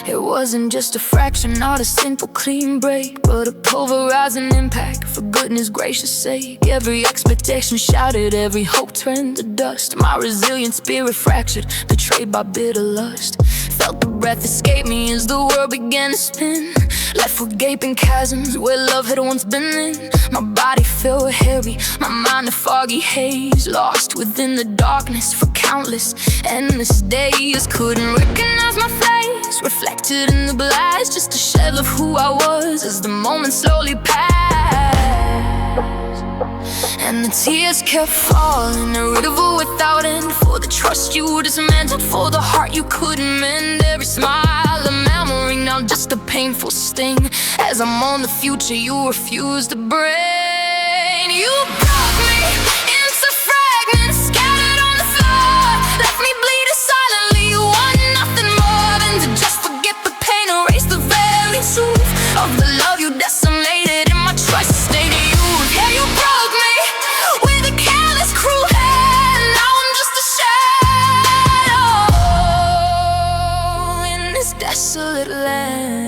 It wasn't just a fraction, not a simple clean break, but a pulverizing impact, for goodness gracious sake. Every expectation shattered, every hope turned to dust. My resilient spirit fractured, betrayed by bitter lust. Felt the breath escape me as the world began to spin, left with gaping chasms where love had once been in. My body felt heavy, my mind a foggy haze, lost within the darkness for countless, endless days. Couldn't recognize my face, reflected in the blast, just a shell of who I was as the moments slowly passed. And the tears kept falling, a river without end, for the trust you dismantled, for the heart you couldn't mend. Every smile a memory, now just a painful sting, as I'm on the future you refuse to bring. You broke me into fragments, scattered on the floor, left me bleeding silently. You want nothing more than to just forget the pain, erase the very truth of the love you decimated in my trust-stained youth. Yeah, you broke me with a careless, cruel hand. Now I'm just a shadow in this desolate land.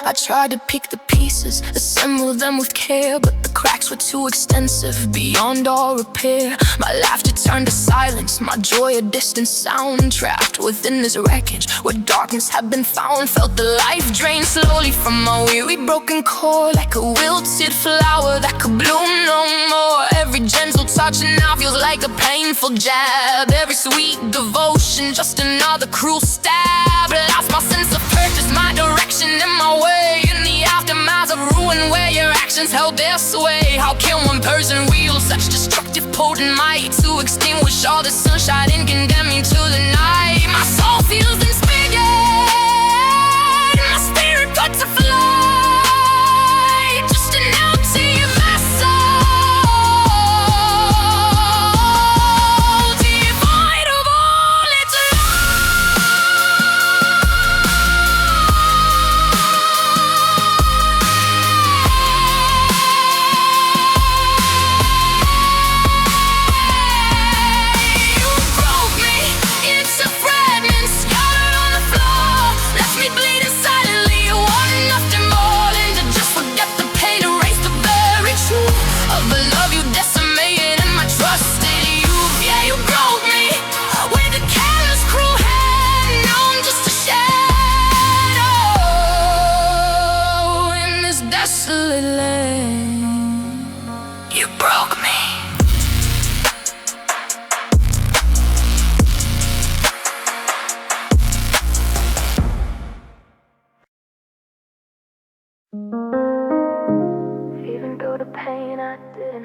I tried to pick the pieces, assemble them with care, but the cracks were too extensive, beyond all repair. My laughter turned to silence, my joy a distant sound, trapped within this wreckage where darkness had been found. Felt the life drain slowly from my weary broken core, like a wilted flower that could bloom no more. Every gentle touch now feels like a painful jab, every sweet devotion just another cruel stab. Lost my sense of purpose, my direction and my way, in the aftermath of ruin where your actions held their sway. How can one person wield such destructive potent might to extinguish all the sunshine and condemn me to the night? My soul feels inspired, my spirit put to flight, just an empty vessel, devoid of all its love. You broke me into fragments, scattered on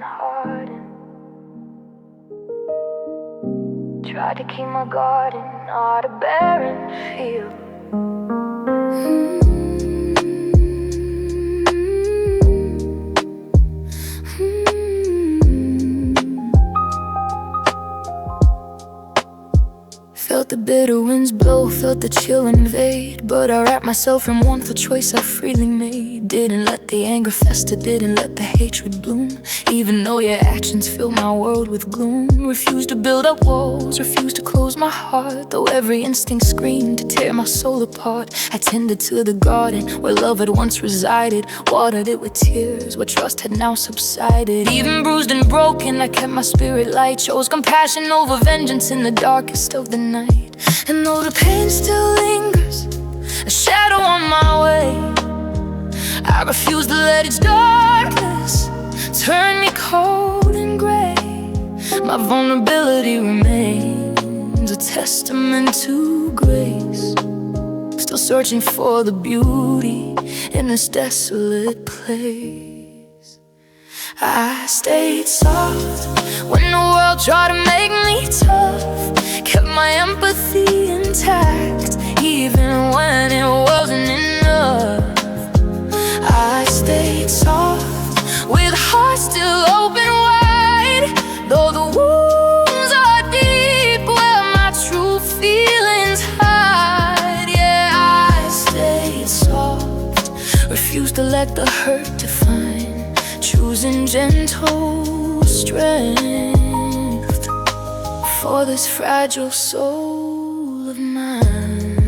brokenhearted. Tried to keep my garden not a barren field. Felt the bitter winds blow, felt the chill invade, but I wrapped myself in warmth, a choice I freely made. Didn't let the anger fester, didn't let the hatred bloom, even though your actions filled my world with gloom. Refused to build up walls, refused to close my heart, though every instinct screamed to tear my soul apart. I tended to the garden where love had once resided, watered it with tears where trust had now subsided. Even bruised and broken, I kept my spirit light, chose compassion over vengeance in the darkest of the night. And though the pain still lingers, a shadow on my way, I refuse to let its darkness turn me cold and gray. My vulnerability remains a testament to grace, still searching for the beauty in this desolate place. I stayed soft when the world tried to make me tough, kept my empathy intact, even when it wasn't enough. I stayed soft, with heart still open wide, though the wounds are deep where my true feelings hide. Yeah, I stayed soft, refused to let the hurt define, choosing gentle strength for this fragile soul of mine.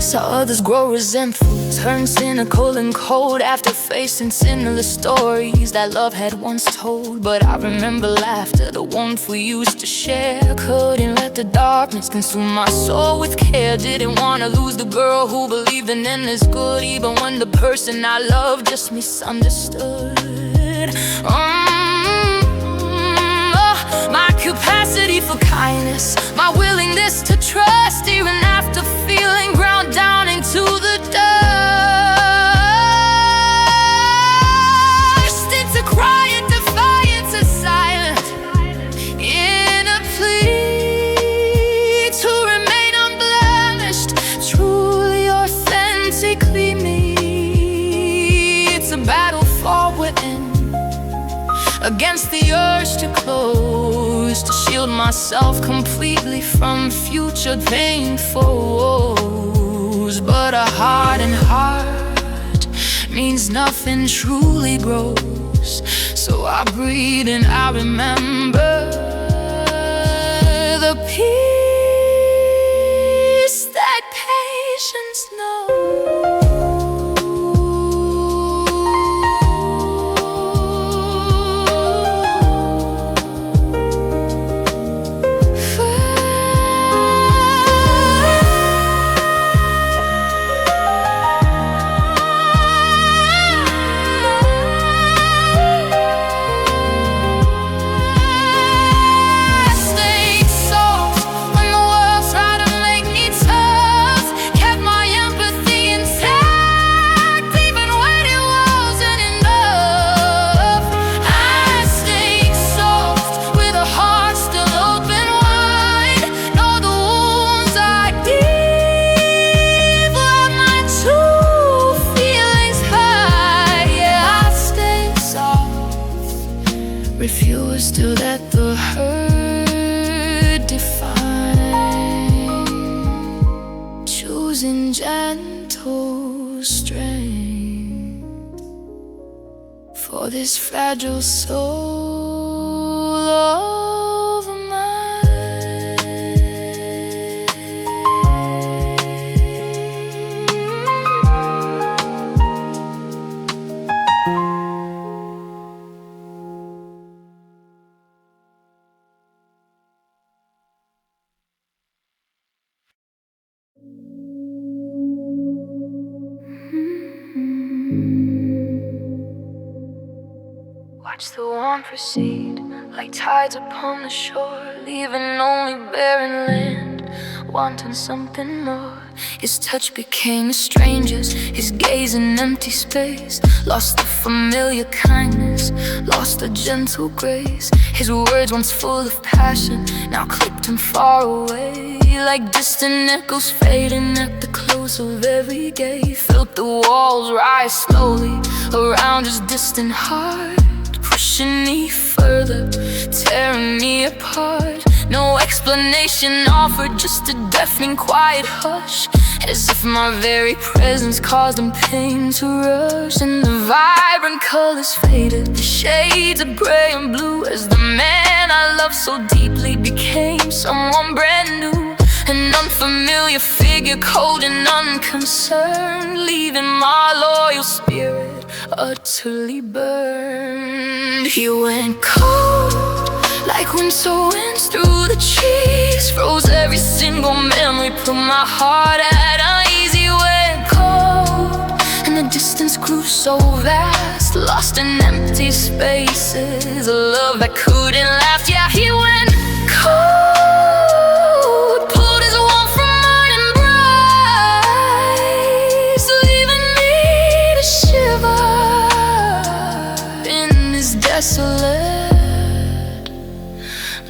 Saw others grow resentful, turn cynical and cold after facing similar stories that love had once told. But I remember laughter, the warmth we used to share. Couldn't let the darkness consume my soul with care. Didn't want to lose the girl who believed in endless good, even when the person I loved just misunderstood. My capacity for kindness, my willingness to trust, even after feeling ground down into the dust. It's a cry of defiance, a silent in a plea to remain unblemished, truly authentically me. It's a battle for within, against the urge to close, to shield myself completely from future painful woes. But a hardened heart means nothing truly grows, so I breathe and I remember the peace that patience knows. Refuse to let the hurt define, choosing gentle strength for this fragile soul of mine. Watch the warmth proceed like tides upon the shore, leaving only barren land wanting something more. His touch became a stranger's, his gaze an empty space. Lost the familiar kindness, lost the gentle grace. His words once full of passion, now clipped and far away. Like distant echoes fading at the close of every gate. Felt the walls rise slowly around his distant heart, pushing me further, tearing me apart. No explanation offered, just a deafening quiet hush, as if my very presence caused him pain to rush. And the vibrant colors faded, the shades of gray and blue, as the man I loved so deeply became someone brand new. An unfamiliar figure, cold and unconcerned, leaving my loyal spirit utterly burned. He went cold, like winter winds through the trees, froze every single memory, put my heart at unease. He went cold, and the distance grew so vast, lost in empty spaces, a love that couldn't last. Yeah, he went cold, pulled his warmth from mine, embrace, leaving me to shiver in this desolate,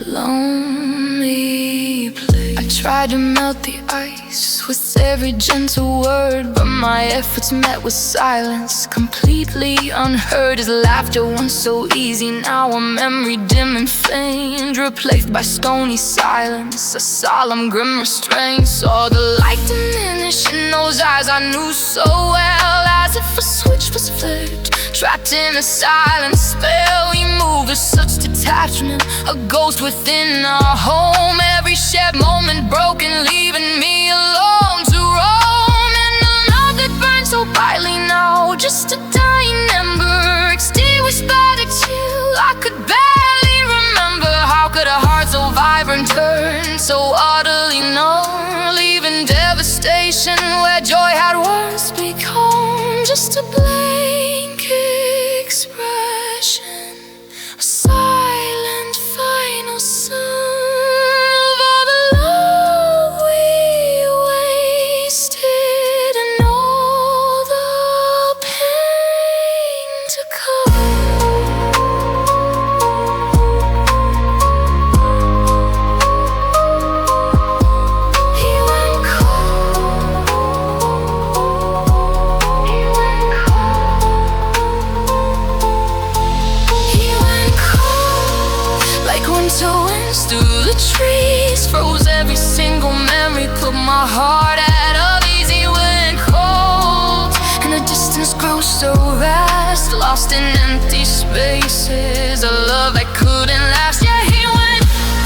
lonely place. I tried to melt the ice with every gentle word, but my efforts met with silence, completely unheard. His laughter once so easy, now a memory dim and faint, replaced by stony silence, a solemn grim restraint. Saw the light diminish in those eyes I knew so well, as if a switch was flipped, trapped in a silent spell. We moved with such detachment, a ghost within our home. Every shared moment broken, leaving me alone to roam. And the love that burns so brightly now, just a dying ember, extinguished by the chill. I could barely remember, how could a heart so vibrant turn so utterly numb, leaving devastation where joy had once become just a blank expression, a silent final sum of all the love we wasted and all the pain to come. He went cold, he went cold, he went cold, like winter winds through the trees, froze every single memory, put my heart at unease. He went cold, and the distance grew so vast, lost in empty spaces, a love that couldn't last. Yeah, he went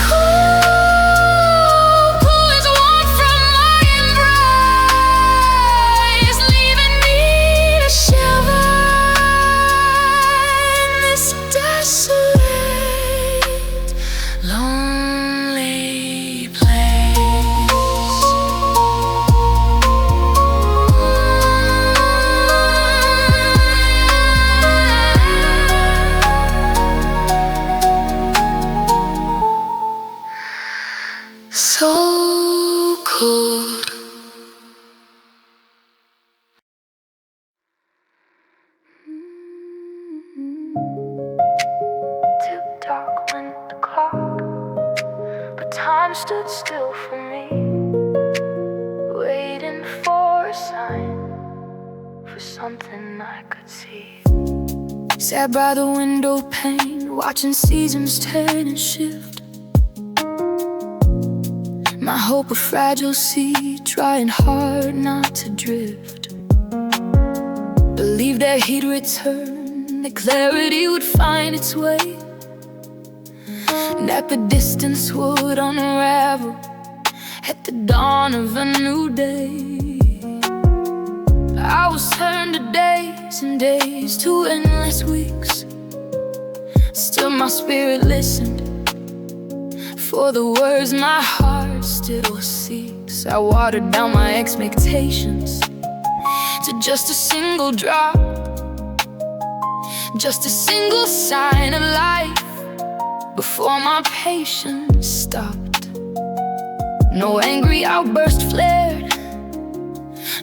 cold, pulled his warmth from my embrace, leaving me to shiver in this desolate, lonely place. So cold. Tick-tock went the clock, but time stood still for me, waiting for a sign, for something I could see. Sat by the window pane, watching seasons turn and shift. My hope a fragile seed, trying hard not to drift. Believed that he'd return, that clarity would find its way, and that the distance would unravel at the dawn of a new day. I was turned to days and days, to endless weeks. Still my spirit listened for the words my heart still seeks. I watered down my expectations to just a single drop, just a single sign of life, before my patience stopped. No angry outburst flared,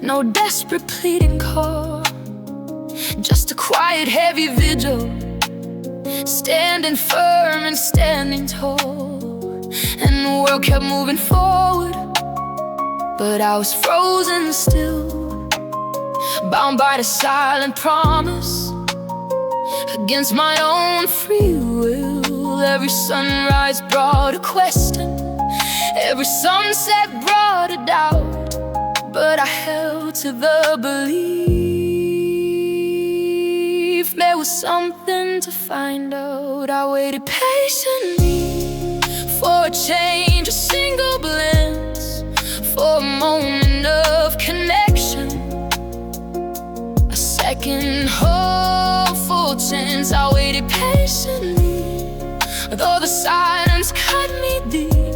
no desperate pleading call. Just a quiet, heavy vigil, standing firm and standing tall. And the world kept moving forward, but I was frozen still, bound by the silent promise, against my own free will. Every sunrise brought a question, every sunset brought a doubt, but I held to the belief there was something to find out. I waited patiently for a change, a single glance, for a moment of connection, a second hopeful chance. I waited patiently, though the silence cut me deep,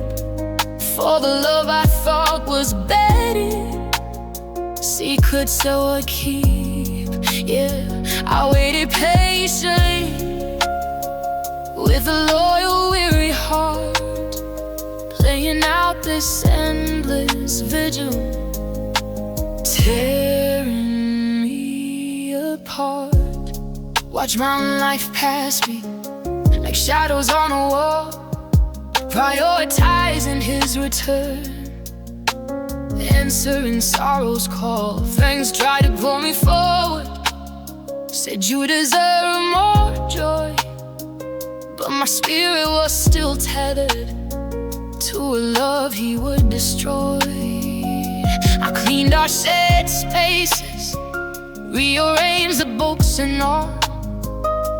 for the love I thought was bedded, secrets that would keep. Yeah, I waited patiently, with a loyal, weary heart, playing out this endless vigil, tearing me apart. Watch my life pass me like shadows on a wall, prioritizing his return, answering sorrow's call. Things tried to pull me forward, said you deserve more joy, but my spirit was still tethered to a love he would destroy. I cleaned our shared spaces, rearranged the books and all,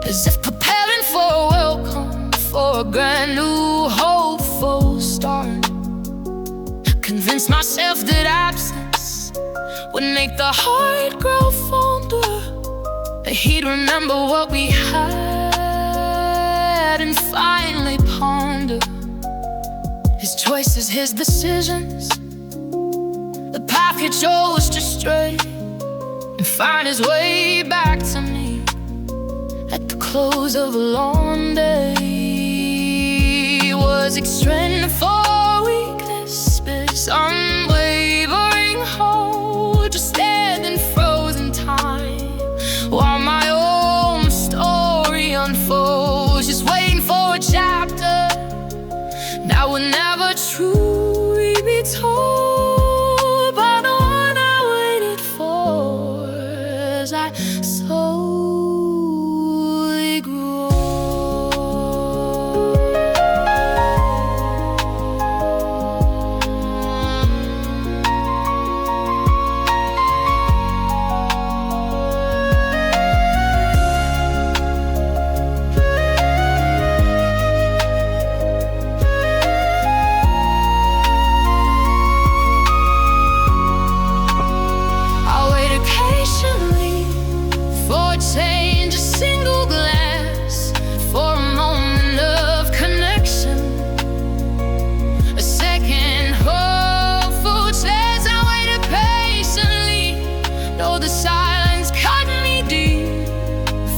as if preparing for a welcome, for a brand new hopeful start. Convinced myself that absence would make the heart grow fonder, that he'd remember what we had and finally ponder his choices, his decisions, the path he chose to stray, and find his way back to me at the close of a long day. Was it strength for weakness, this unwavering hope, just standing frozen time while my own story unfolds, just waiting for a chapter that would never truly be told, by the one I waited for as I slowly grew. Change, a single glance, for a moment of connection, a second hopeful chance. I waited patiently, though the silence cut me deep,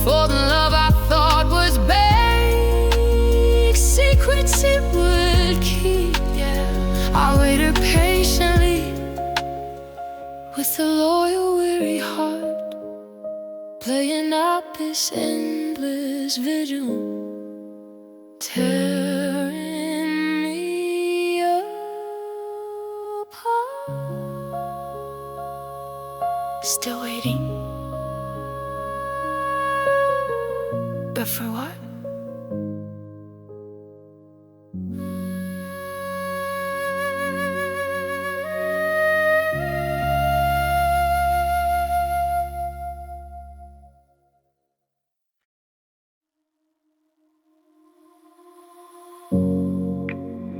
for the love I thought was big, secrets it would keep. Yeah, I waited patiently, with a loyal, weary heart, playing out this endless vigil, tearing me apart. Still waiting, but for what?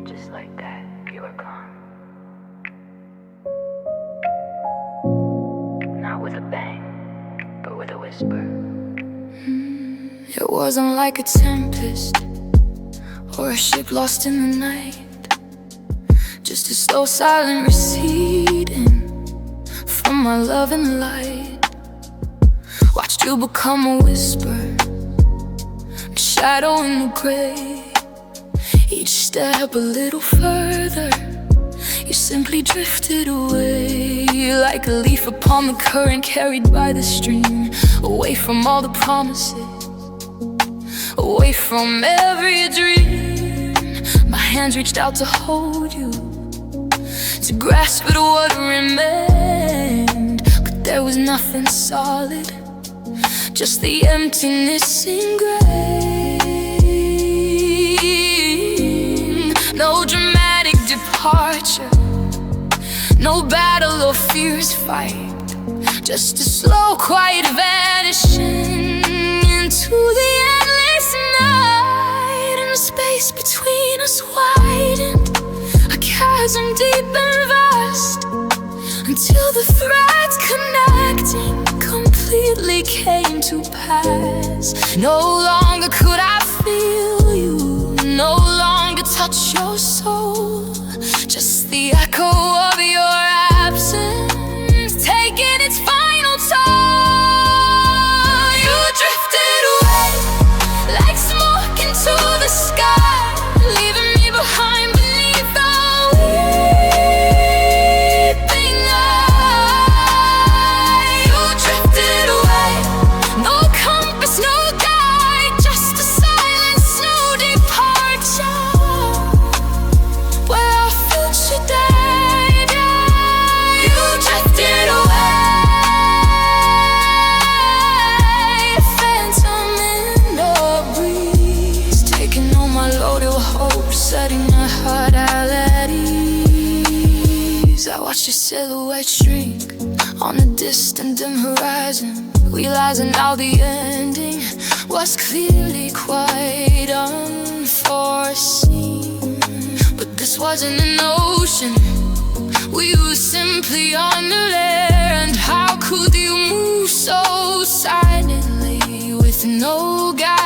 Just like that, you were gone. Not with a bang, but with a whisper. It wasn't like a tempest or a ship lost in the night, just a slow, silent receding from my love and light. Watched you become a whisper, a shadow in the gray. Each step a little further, You simply drifted away, like a leaf upon the current carried by the stream. Away from all the promises, away from every dream. My hands reached out to hold you, to grasp at what remained. But there was nothing solid, just the emptiness ingrained. No dramatic departure, no battle or fierce fight, just a slow, quiet vanishing into the endless night. And the space between us widened, a chasm deep and vast, until the threads connecting completely came to pass. No longer could I feel you, no longer touch your soul, just the echo of your absence taking its final toll. You drifted away like smoke into the sky, leaving me behind beneath the weeping eye. You drifted away, no compass, no guide, just a silence, no departure, where our future died. You drifted away, phantom in the breeze, taking all my loaded hopes, setting my heart out at ease. I watched your silhouette shrink on the distant dim horizon, realizing now the ending was clearly quite unforeseen. But this wasn't an ocean, we were simply on the land. How could you move so silently with no guide?